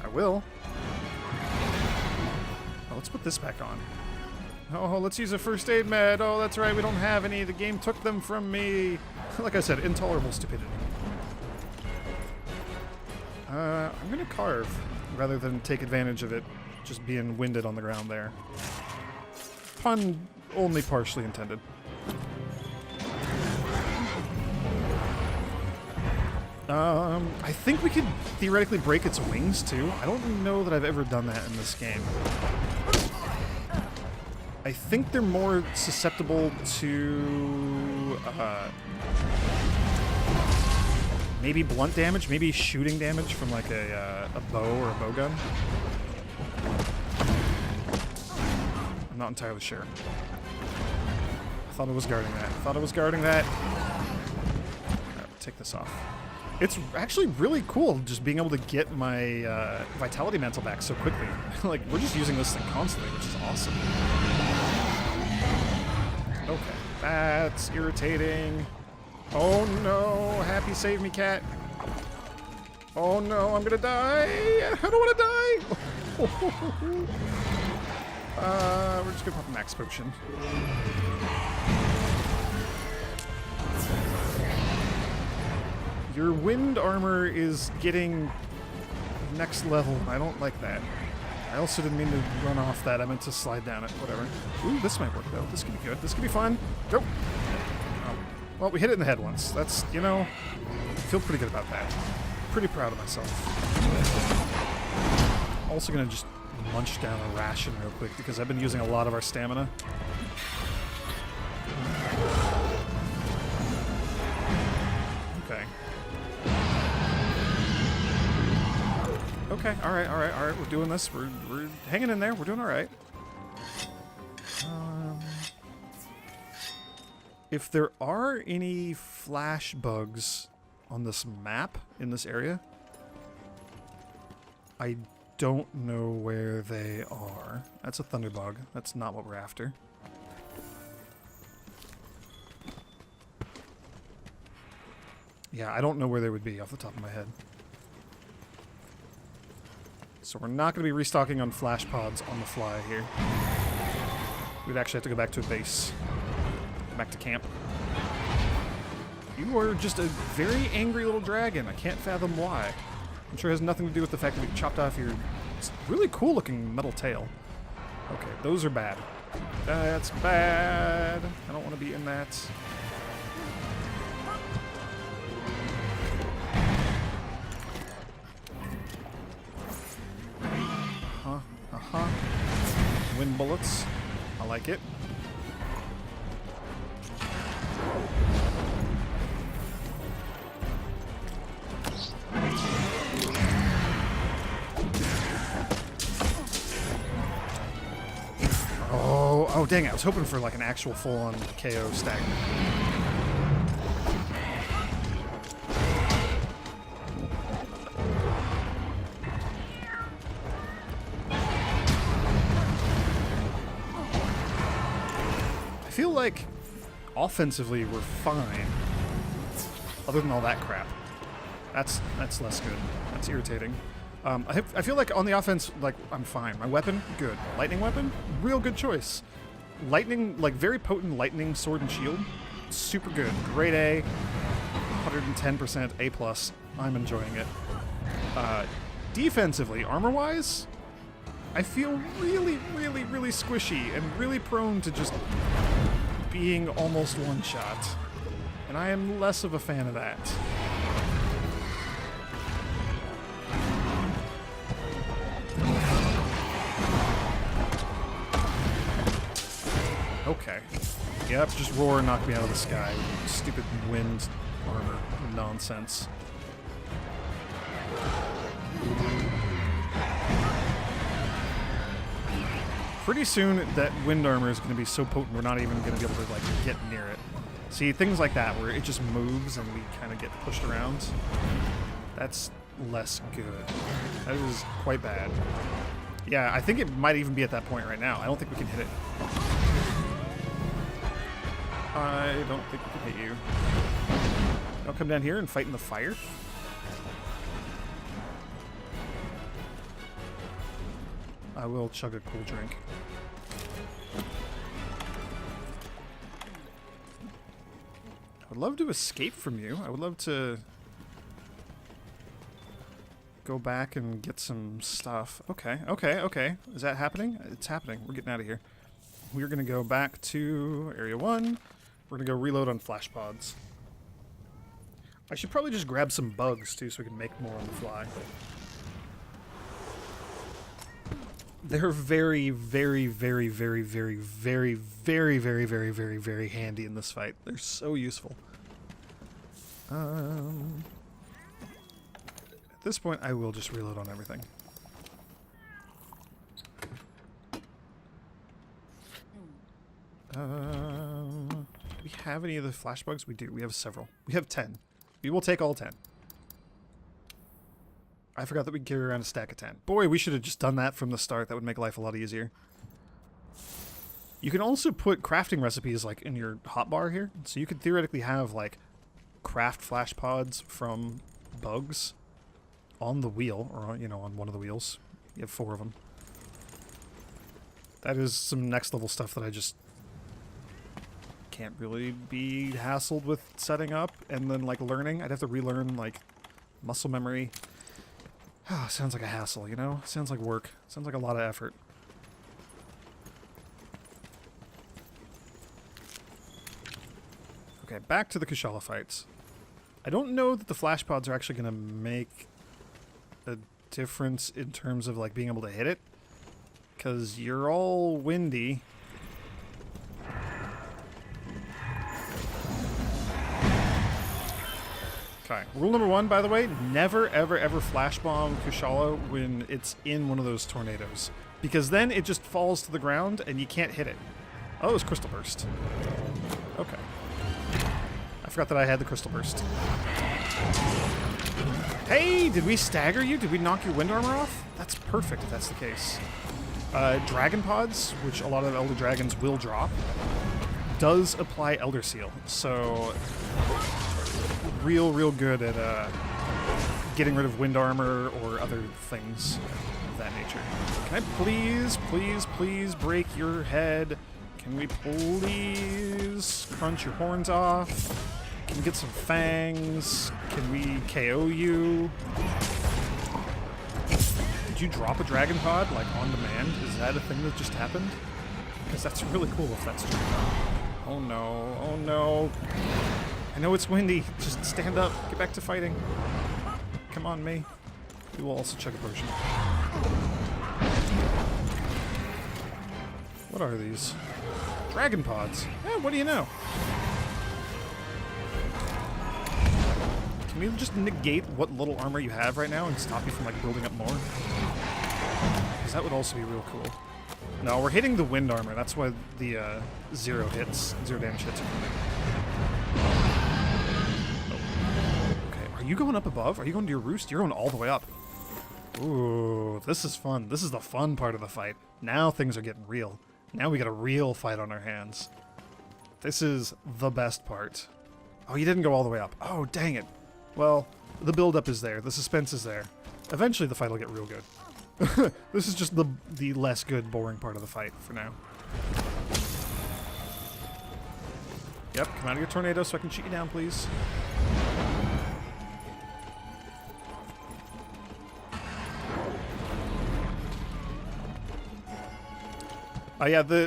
I will. Oh, let's put this back on. Oh, let's use a first aid med. Oh, that's right, we don't have any. The game took them from me. Like I said, intolerable stupidity. I'm gonna carve rather than take advantage of it just being winded on the ground there. Pun only partially intended. I think we could theoretically break its wings too. I don't know that I've ever done that in this game. I think they're more susceptible to maybe blunt damage, maybe shooting damage from like a bow or a bow gun. I'm not entirely sure. I thought I was guarding that. Alright, take this off. It's actually really cool just being able to get my vitality mantle back so quickly. Like, we're just using this thing constantly, which is awesome. Okay, that's irritating. Oh no, happy save me, cat. Oh no, I'm gonna die. I don't want to die. We're just gonna pop a max potion. Your wind armor is getting next level. I don't like that. I also didn't mean to run off that. I meant to slide down it. Whatever. Ooh, this might work though. This could be good. This could be fun. Go. Oh. Well, we hit it in the head once. That's, you know, I feel pretty good about that. Pretty proud of myself. Also gonna just munch down a ration real quick because I've been using a lot of our stamina. Okay. Okay, alright, we're doing this. We're hanging in there, we're doing alright. If there are any flash bugs on this map in this area, I don't know where they are. That's a thunderbug. That's not what we're after. Yeah, I don't know where they would be off the top of my head. So we're not going to be restocking on flash pods on the fly here. We'd actually have to go back to a base. Back to camp. You are just a very angry little dragon. I can't fathom why. I'm sure it has nothing to do with the fact that we chopped off your really cool looking metal tail. Okay, those are bad. That's bad. I don't want to be in that. Wind bullets. I like it. Oh, dang it. I was hoping for like an actual full-on KO stack. I feel like offensively we're fine. Other than all that crap. That's less good. That's irritating. I feel like on the offense, like, I'm fine. My weapon, good. Lightning weapon, real good choice. Lightning, like, very potent lightning sword and shield, super good. Grade A, 110% A+. I'm enjoying it. Defensively, armor-wise, I feel really, really, really squishy and really prone to just being almost one-shot. And I am less of a fan of that. Okay. Yep, just roar and knock me out of the sky. Stupid wind armor nonsense. Pretty soon, that wind armor is going to be so potent we're not even going to be able to like get near it. See, things like that where it just moves and we kind of get pushed around. That's less good. That is quite bad. Yeah, I think it might even be at that point right now. I don't think we can hit it. I don't think we can hit you. I'll come down here and fight in the fire. I will chug a cool drink. I would love to escape from you. I would love to go back and get some stuff. Okay, okay, okay. Is that happening? It's happening. We're getting out of here. We're going to go back to Area 1. We're going to go reload on flash pods. I should probably just grab some bugs, too, so we can make more on the fly. They're very, very, very, very, very, very, very, very, very, very, very handy in this fight. They're so useful. At this point, I will just reload on everything. Do we have any of the flash bugs? We do. We have several. We have 10. We will take all 10. I forgot that we carry around a stack of 10. Boy, we should have just done that from the start. That would make life a lot easier. You can also put crafting recipes like in your hotbar here. So you could theoretically have like craft flash pods from bugs on the wheel, or you know, on one of the wheels. You have 4 of them. That is some next level stuff that I just can't really be hassled with setting up and then like learning. I'd have to relearn like muscle memory. Sounds like a hassle, you know? Sounds like work. Sounds like a lot of effort. Okay, back to the Kushala fights. I don't know that the flash pods are actually going to make a difference in terms of like being able to hit it. Because you're all windy. Okay. Rule number 1, by the way, never, ever, ever flash bomb Kushala when it's in one of those tornadoes. Because then it just falls to the ground and you can't hit it. Oh, it's Crystal Burst. Okay. I forgot that I had the Crystal Burst. Hey, did we stagger you? Did we knock your wind armor off? That's perfect if that's the case. Dragon Pods, which a lot of Elder Dragons will drop, does apply Elder Seal. So real good at getting rid of wind armor or other things of that nature. Can I please break your head? Can we please crunch your horns off? Can we get some fangs? Can we KO you? Did you drop a dragon pod like on demand? Is that a thing that just happened? Because that's really cool if that's true. Oh no, oh no. I know it's windy. Just stand up. Get back to fighting. Come on, me. We will also chug a potion. What are these? Dragon pods. Yeah, what do you know? Can we just negate what little armor you have right now and stop you from like building up more? Because that would also be real cool. No, we're hitting the wind armor. That's why the zero damage hits are coming. Are you going up above? Are you going to your roost? You're going all the way up. Ooh, this is fun. This is the fun part of the fight. Now things are getting real. Now we got a real fight on our hands. This is the best part. Oh, you didn't go all the way up. Oh, dang it. Well, the build-up is there. The suspense is there. Eventually the fight will get real good. This is just the less good, boring part of the fight for now. Yep, come out of your tornado so I can shoot you down, please.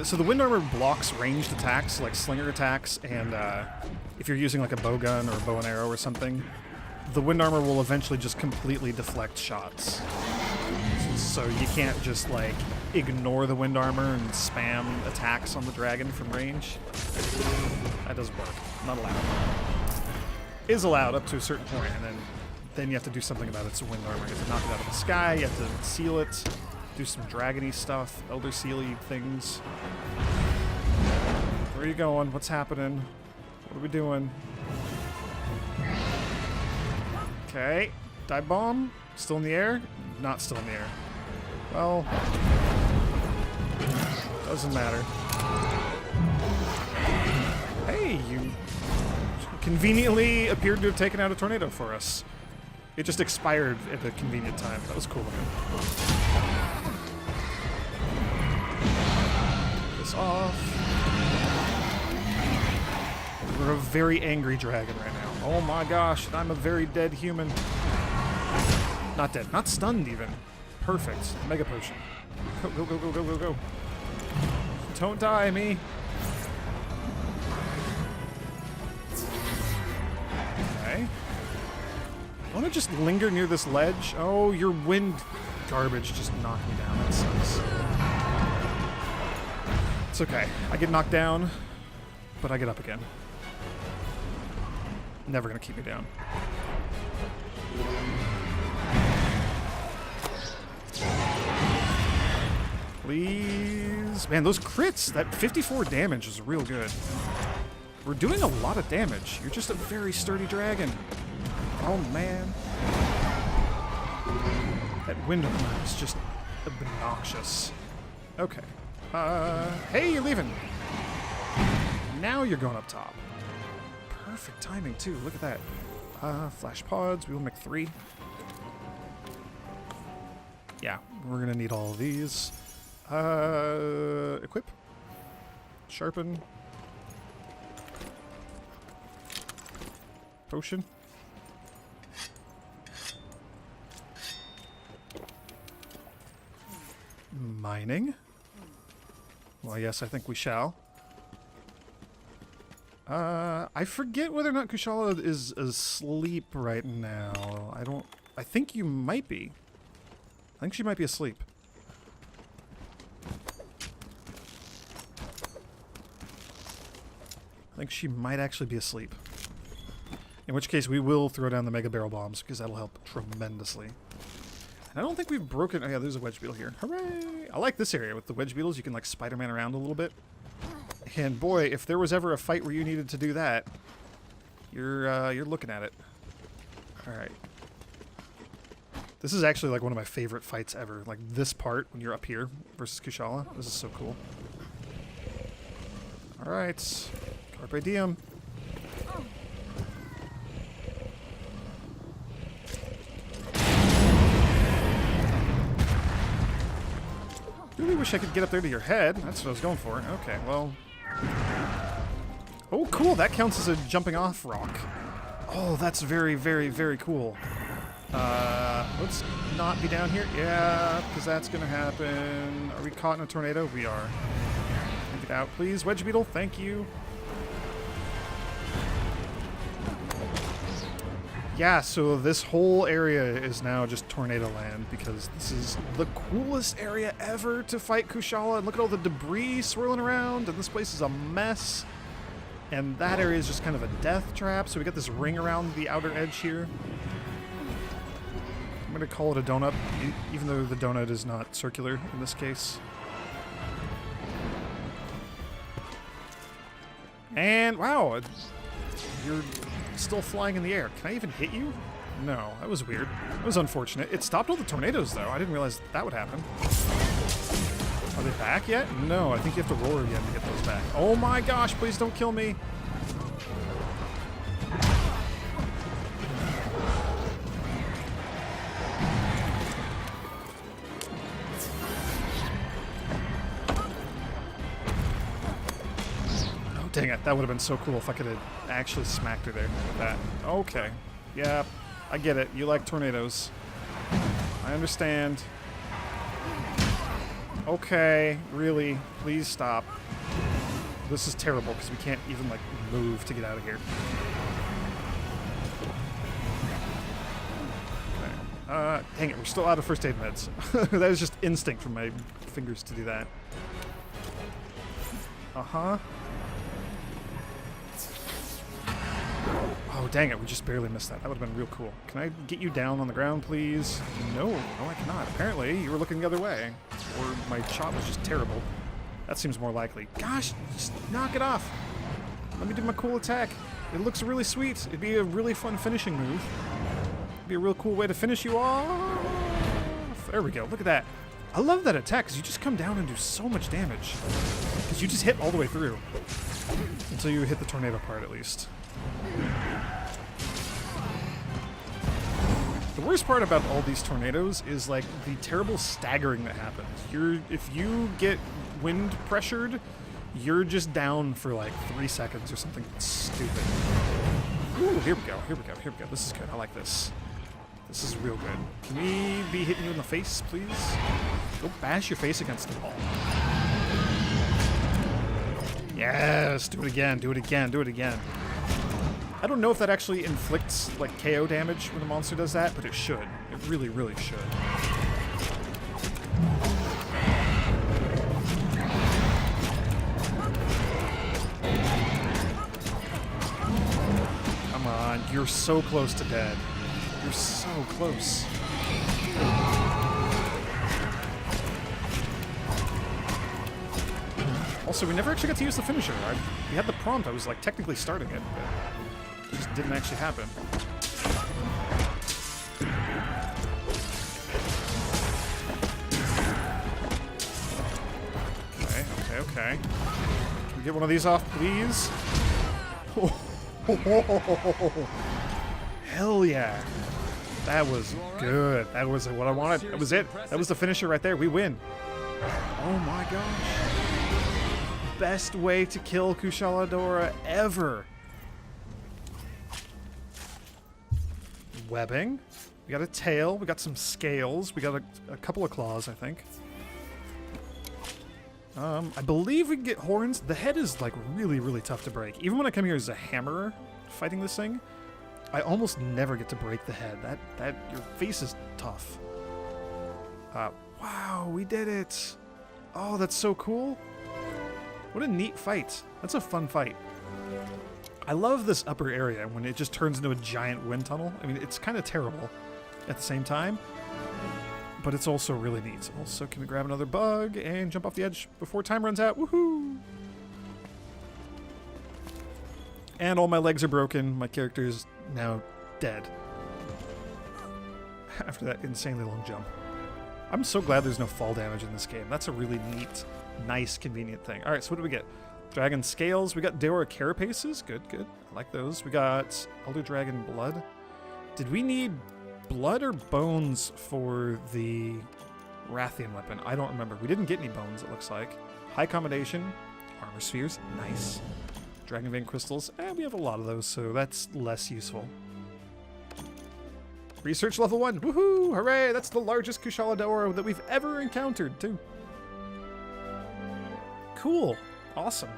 So the wind armor blocks ranged attacks, like slinger attacks, and if you're using like a bow gun or a bow and arrow or something, the wind armor will eventually just completely deflect shots. So you can't just like ignore the wind armor and spam attacks on the dragon from range. That doesn't work. Not allowed. Is allowed up to a certain point, and then you have to do something about its wind armor. You have to knock it out of the sky, you have to seal it, do some dragony stuff, Elder Sealy things. Where are you going? What's happening? What are we doing? Okay. Dive bomb. Still in the air? Not still in the air. Well, doesn't matter. Hey, you conveniently appeared to have taken out a tornado for us. It just expired at a convenient time. That was cool of him. Get this off. We're a very angry dragon right now. Oh my gosh, I'm a very dead human. Not dead, not stunned even. Perfect. Mega potion. Go, go, go, go, go, go, go. Don't die, me. Okay. I want to just linger near this ledge. Oh, your wind garbage just knocked me down. That sucks. It's okay. I get knocked down, but I get up again. Never gonna keep me down. Please. Man, those crits, that 54 damage is real good. We're doing a lot of damage. You're just a very sturdy dragon. Oh, man. That wind armor is just obnoxious. Okay. Hey, you're leaving. Now you're going up top. Perfect timing, too. Look at that. Flash pods. We will make 3. Yeah, we're going to need all of these. Equip. Sharpen. Potion. Mining. Well, yes, I think we shall. I forget whether or not Kushala is asleep right now. I think you might be. I think she might be asleep. I think she might actually be asleep. In which case, we will throw down the Mega Barrel Bombs, because that'll help tremendously. And I don't think we've broken... Oh yeah, there's a Wedge Beetle here. Hooray! I like this area with the Wedge Beetles. You can, like, Spider-Man around a little bit. And boy, if there was ever a fight where you needed to do that, you're looking at it. Alright. This is actually, like, one of my favorite fights ever. Like, this part, when you're up here versus Kushala. This is so cool. Alright. Carpe diem. Really wish I could get up there to your head. That's what I was going for. Okay, well... Oh, cool. That counts as a jumping off rock. Oh, that's very, very, very cool. Let's not be down here. Yeah, because that's going to happen. Are we caught in a tornado? We are. Get out, please. Wedge Beetle, thank you. Yeah, so this whole area is now just Tornado Land because this is the coolest area ever to fight Kushala. And look at all the debris swirling around, and this place is a mess. And that area is just kind of a death trap, so we got this ring around the outer edge here. I'm going to call it a donut, even though the donut is not circular in this case. And, wow, you're still flying in the air. Can I even hit you? No, that was weird. That was unfortunate. It stopped all the tornadoes, though. I didn't realize that would happen. Are they back yet? No, I think you have to roar again to get those back. Oh my gosh, please don't kill me. Dang it, that would have been so cool if I could have actually smacked her there with that. Okay. Yeah, I get it. You like tornadoes. I understand. Okay, really, please stop. This is terrible because we can't even, like, move to get out of here. Okay. Dang it, we're still out of first aid meds. That was just instinct from my fingers to do that. Uh-huh. Oh, dang it, we just barely missed that. That would have been real cool. Can I get you down on the ground, please? No, I cannot. Apparently, you were looking the other way. Or my shot was just terrible. That seems more likely. Gosh, just knock it off. Let me do my cool attack. It looks really sweet. It'd be a really fun finishing move. It'd be a real cool way to finish you off. There we go. Look at that. I love that attack because you just come down and do so much damage. Because you just hit all the way through. Until you hit the tornado part, at least. The worst part about all these tornadoes is like the terrible staggering that happens. If you get wind pressured, you're just down for like 3 seconds or something stupid. Ooh, here we go. This is good. I like this. This is real good. Can we be hitting you in the face, please? Go bash your face against the wall. Yes, do it again. I don't know if that actually inflicts like KO damage when the monster does that, but it should. It really, really should. Come on, you're so close to dead. You're so close. Also, we never actually got to use the finisher. We had the prompt. I was like technically starting it, but it just didn't actually happen. Okay. Can we get one of these off, please? Hell yeah. That was good. That was what I wanted. That was it. That was the finisher right there. We win. Oh my gosh. Best way to kill Kushala Daora ever. Webbing. We got a tail. We got some scales. We got a couple of claws, I think. I believe we can get horns. The head is like really, really tough to break. Even when I come here as a hammerer fighting this thing, I almost never get to break the head. That your face is tough. Wow, we did it. Oh, that's so cool. What a neat fight. That's a fun fight. I love this upper area when it just turns into a giant wind tunnel. I mean, it's kind of terrible at the same time, but it's also really neat. Also, can we grab another bug and jump off the edge before time runs out? Woohoo! And all my legs are broken. My character is now dead. After that insanely long jump. I'm so glad there's no fall damage in this game. That's a really neat, nice, convenient thing. Alright, so what do we get? Dragon scales. We got Daora carapaces. Good. I like those. We got Elder Dragon blood. Did we need blood or bones for the Rathian weapon? I don't remember. We didn't get any bones, it looks like. High accommodation. Armor spheres. Nice. Dragon vein crystals. We have a lot of those, so that's less useful. Research level 1. Woohoo! Hooray! That's the largest Kushala Daora that we've ever encountered, too. Cool. Awesome.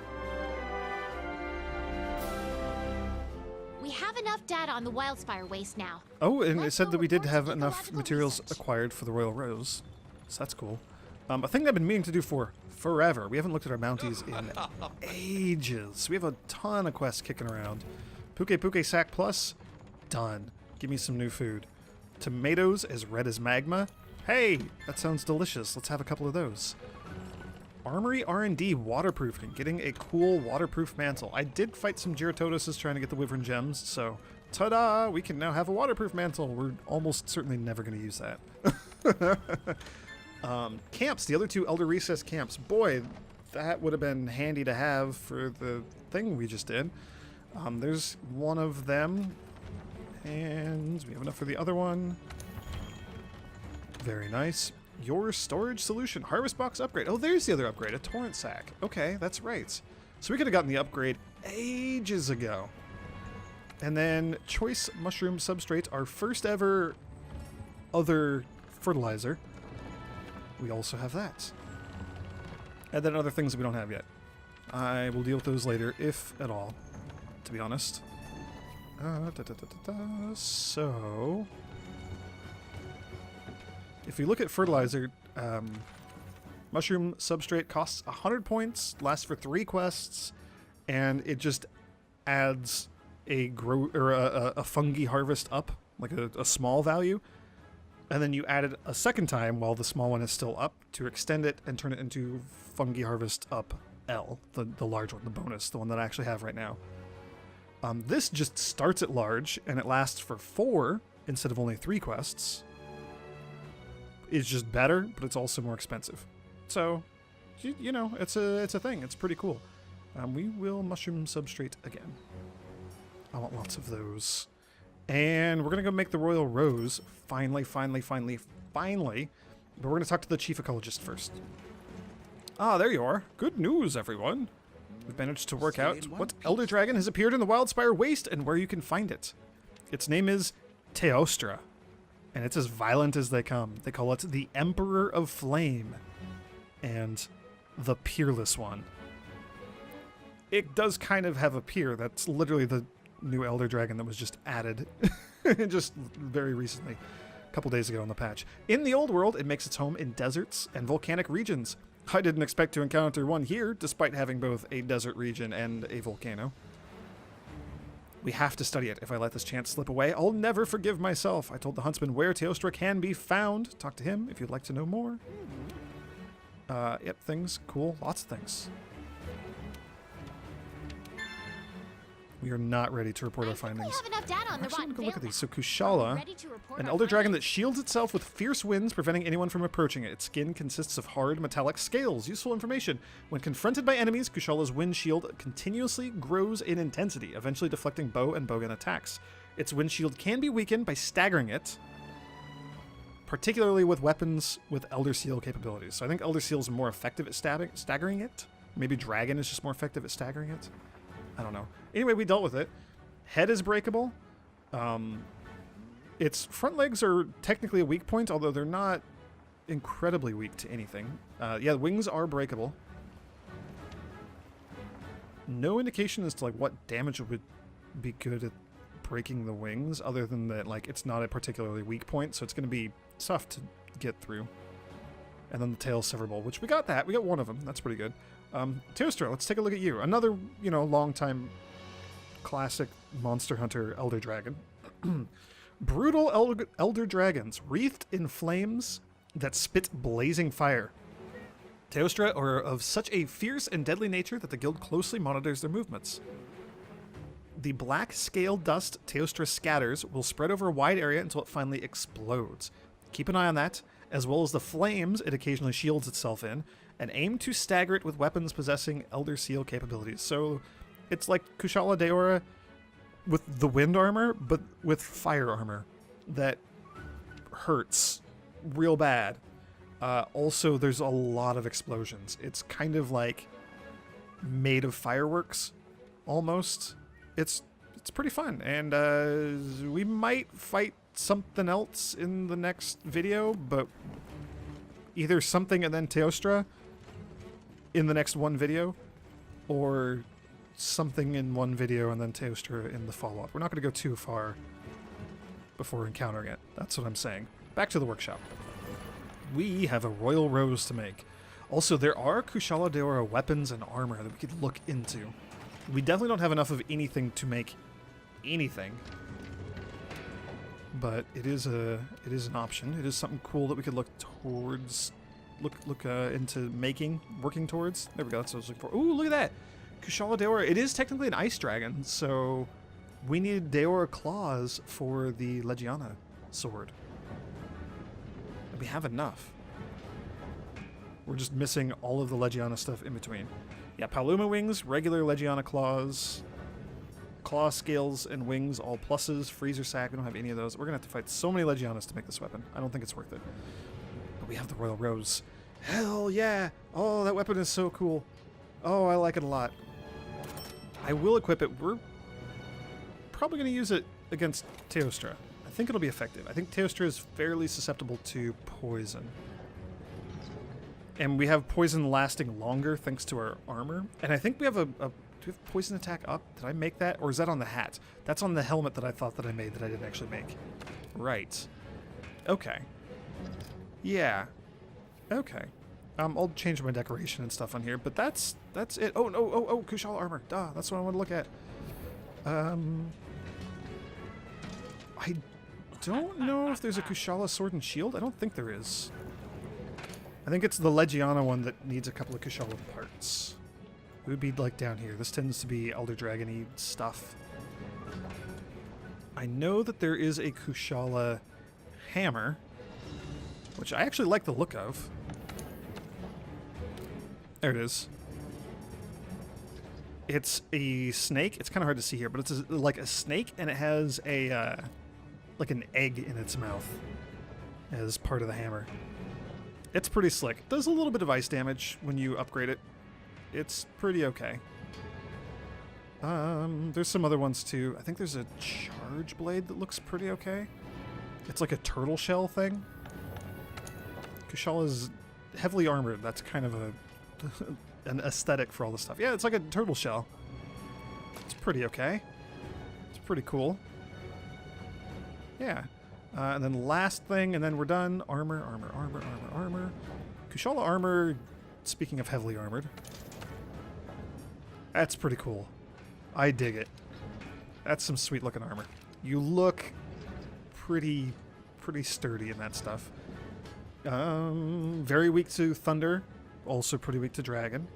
We have enough data on the Wildspire waste now. Oh, and it Let's said go that we did report have to enough ecological materials research. acquired for the Royal Rose. So that's cool. A thing that I've been meaning to do for forever. We haven't looked at our bounties in ages. We have a ton of quests kicking around. Puke Sack Plus. Done. Give me some new food. Tomatoes as red as magma. Hey, that sounds delicious. Let's have a couple of those. Armory R&D waterproofing. Getting a cool waterproof mantle. I did fight some Geratodoses trying to get the Wyvern gems, so ta-da! We can now have a waterproof mantle. We're almost certainly never going to use that. Camps. The other two Elder Recess camps. Boy, that would have been handy to have for the thing we just did. There's one of them. And we have enough for the other one. Very nice. Your storage solution. Harvest box upgrade. Oh, there's the other upgrade. A torrent sack. Okay, that's right. So we could have gotten the upgrade ages ago. And then choice mushroom substrate. Our first ever other fertilizer. We also have that. And then other things that we don't have yet. I will deal with those later, if at all, to be honest. So... If you look at fertilizer, mushroom substrate costs 100 points, lasts for 3 quests, and it just adds a fungi harvest up, like a small value, and then you add it a second time while the small one is still up to extend it and turn it into fungi harvest up L, the large one, the bonus, the one that I actually have right now. This just starts at large, and it lasts for 4 instead of only 3 quests. It's just better, but it's also more expensive. So, you know, it's a thing. It's pretty cool. We will mushroom substrate again. I want lots of those. And we're going to go make the Royal Rose. Finally. But we're going to talk to the Chief Ecologist first. Ah, there you are. Good news, everyone. We've managed to work out what Elder Dragon has appeared in the Wildspire Waste and where you can find it. Its name is Teostra, and it's as violent as they come. They call it the Emperor of Flame and the Peerless One. It does kind of have a peer. That's literally the new Elder Dragon that was just added just very recently, a couple days ago in the patch. In the old world, it makes its home in deserts and volcanic regions. I didn't expect to encounter one here, despite having both a desert region and a volcano. We have to study it. If I let this chance slip away, I'll never forgive myself. I told the huntsman where Teostra can be found. Talk to him if you'd like to know more. Yep, things. Cool. Lots of things. We are not ready to report our findings. Have enough data on the Actually, I'm rotten gonna look at veil. these. So Kushala, an elder dragon that shields itself with fierce winds, preventing anyone from approaching it. Its skin consists of hard metallic scales. Useful information. When confronted by enemies, Kushala's wind shield continuously grows in intensity, eventually deflecting bow and bowgun attacks. Its wind shield can be weakened by staggering it, particularly with weapons with Elder Seal capabilities. So I think Elder Seal is more effective at staggering it. Maybe Dragon is just more effective at staggering it. I don't know. Anyway, we dealt with it. Head is breakable. Its front legs are technically a weak point, although they're not incredibly weak to anything. Yeah, the wings are breakable. No indication as to like what damage would be good at breaking the wings, other than that like it's not a particularly weak point, so it's going to be tough to get through. And then the tail severable, which we got that. We got one of them. That's pretty good. Teostra, let's take a look at you. Another, you know, long-time classic Monster Hunter Elder Dragon. Brutal elder dragons, wreathed in flames that spit blazing fire. Teostra are of such a fierce and deadly nature that the guild closely monitors their movements. The black scale dust Teostra scatters will spread over a wide area until it finally explodes. Keep an eye on that, as well as the flames it occasionally shields itself in, and aim to stagger it with weapons possessing Elder Seal capabilities. So it's like Kushala Daora with the wind armor, but with fire armor that hurts real bad. Also, there's a lot of explosions. It's kind of like made of fireworks, almost. It's pretty fun, and we might fight something else in the next video, but either something and then Teostra in the next one video, or something in one video and then Teostra in the follow-up. We're not going to go too far before encountering it. That's what I'm saying. Back to the workshop. We have a Royal Rose to make. Also, there are Kushala Daora weapons and armor that we could look into. We definitely don't have enough of anything to make anything, but it is an option. It is something cool that we could look towards, look into working towards. There we go. That's what I was looking for. Ooh, look at that, Kushala Daora. It is technically an ice dragon, so we need Daora claws for the Legiana sword. And we have enough. We're just missing all of the Legiana stuff in between. Yeah, Paloma wings, regular Legiana claws, claw scales and wings, all pluses. Freezer sack, we don't have any of those. We're going to have to fight so many Legianas to make this weapon. I don't think it's worth it. But we have the Royal Rose. Hell yeah! Oh, that weapon is so cool. Oh, I like it a lot. I will equip it. We're probably going to use it against Teostra. I think it'll be effective. I think Teostra is fairly susceptible to poison. And we have poison lasting longer thanks to our armor. And I think we have do we have poison attack up? Did I make that? Or is that on the hat? That's on the helmet that I thought that I made that I didn't actually make. Right. Okay. Yeah. Okay. I'll change my decoration and stuff on here, but that's it. Oh no! Oh, Kushala armor. Duh, that's what I want to look at. I don't know if there's a Kushala sword and shield. I don't think there is. I think it's the Legiana one that needs a couple of Kushala parts. It would be like down here. This tends to be Elder Dragon-y stuff. I know that there is a Kushala hammer, which I actually like the look of. There it is. It's a snake. It's kind of hard to see here, but it's like a snake, and it has a like an egg in its mouth as part of the hammer. It's pretty slick. It does a little bit of ice damage when you upgrade it. It's pretty okay. There's some other ones too. I think there's a charge blade that looks pretty okay. It's like a turtle shell thing. Kushala's heavily armored. That's kind of an aesthetic for all this stuff. Yeah, it's like a turtle shell. It's pretty okay. It's pretty cool. Yeah. And then last thing, and then we're done. Armor. Kushala armor, speaking of heavily armored. That's pretty cool. I dig it. That's some sweet looking armor. You look pretty sturdy in that stuff. Very weak to thunder. Also pretty weak to dragon,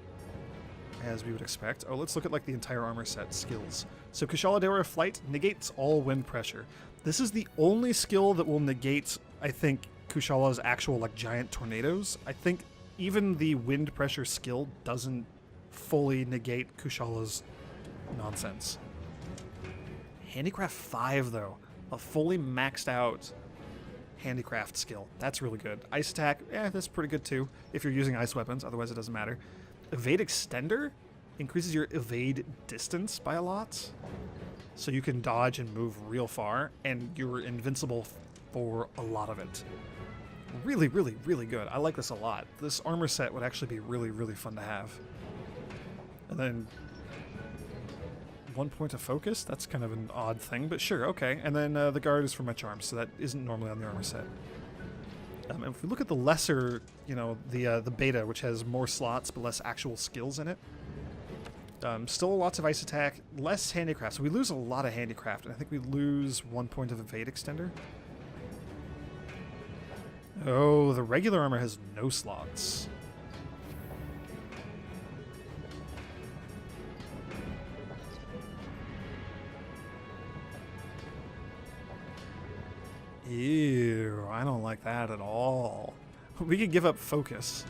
as we would expect. Oh, let's look at like the entire armor set skills. So Kushala Daora Flight negates all wind pressure. This is the only skill that will negate, I think, Kushala's actual like giant tornadoes. I think even the wind pressure skill doesn't fully negate Kushala's nonsense. Handicraft 5 though, a fully maxed out handicraft skill. That's really good. Ice attack, that's pretty good too if you're using ice weapons, otherwise it doesn't matter. Evade extender increases your evade distance by a lot, so you can dodge and move real far, and you're invincible for a lot of it. Really good. I like this a lot. This armor set would actually be really fun to have. And then 1 point of focus, that's kind of an odd thing, but sure, okay. And then the guard is for my charms, so that isn't normally on the armor set. If we look at the lesser, the beta, which has more slots but less actual skills in it, still lots of ice attack, less handicraft. So we lose a lot of handicraft, and I think we lose 1 point of evade extender. Oh, the regular armor has no slots. Ew, I don't like that at all. We could give up focus.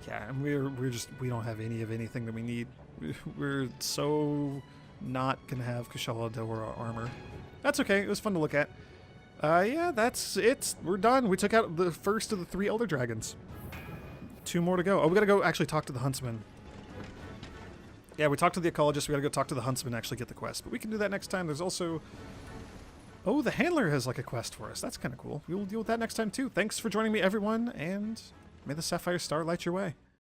Yeah, and we don't have any of anything that we need. We're so not gonna have Kushala Daora armor. That's okay, it was fun to look at. Yeah, that's it. We're done. We took out the first of the 3 Elder Dragons. 2 more to go. Oh, we gotta go actually talk to the Huntsman. Yeah, we talked to the ecologist. We gotta go talk to the Huntsman and actually get the quest. But we can do that next time. There's also... Oh, the Handler has like a quest for us. That's kind of cool. We will deal with that next time too. Thanks for joining me, everyone, and may the Sapphire Star light your way.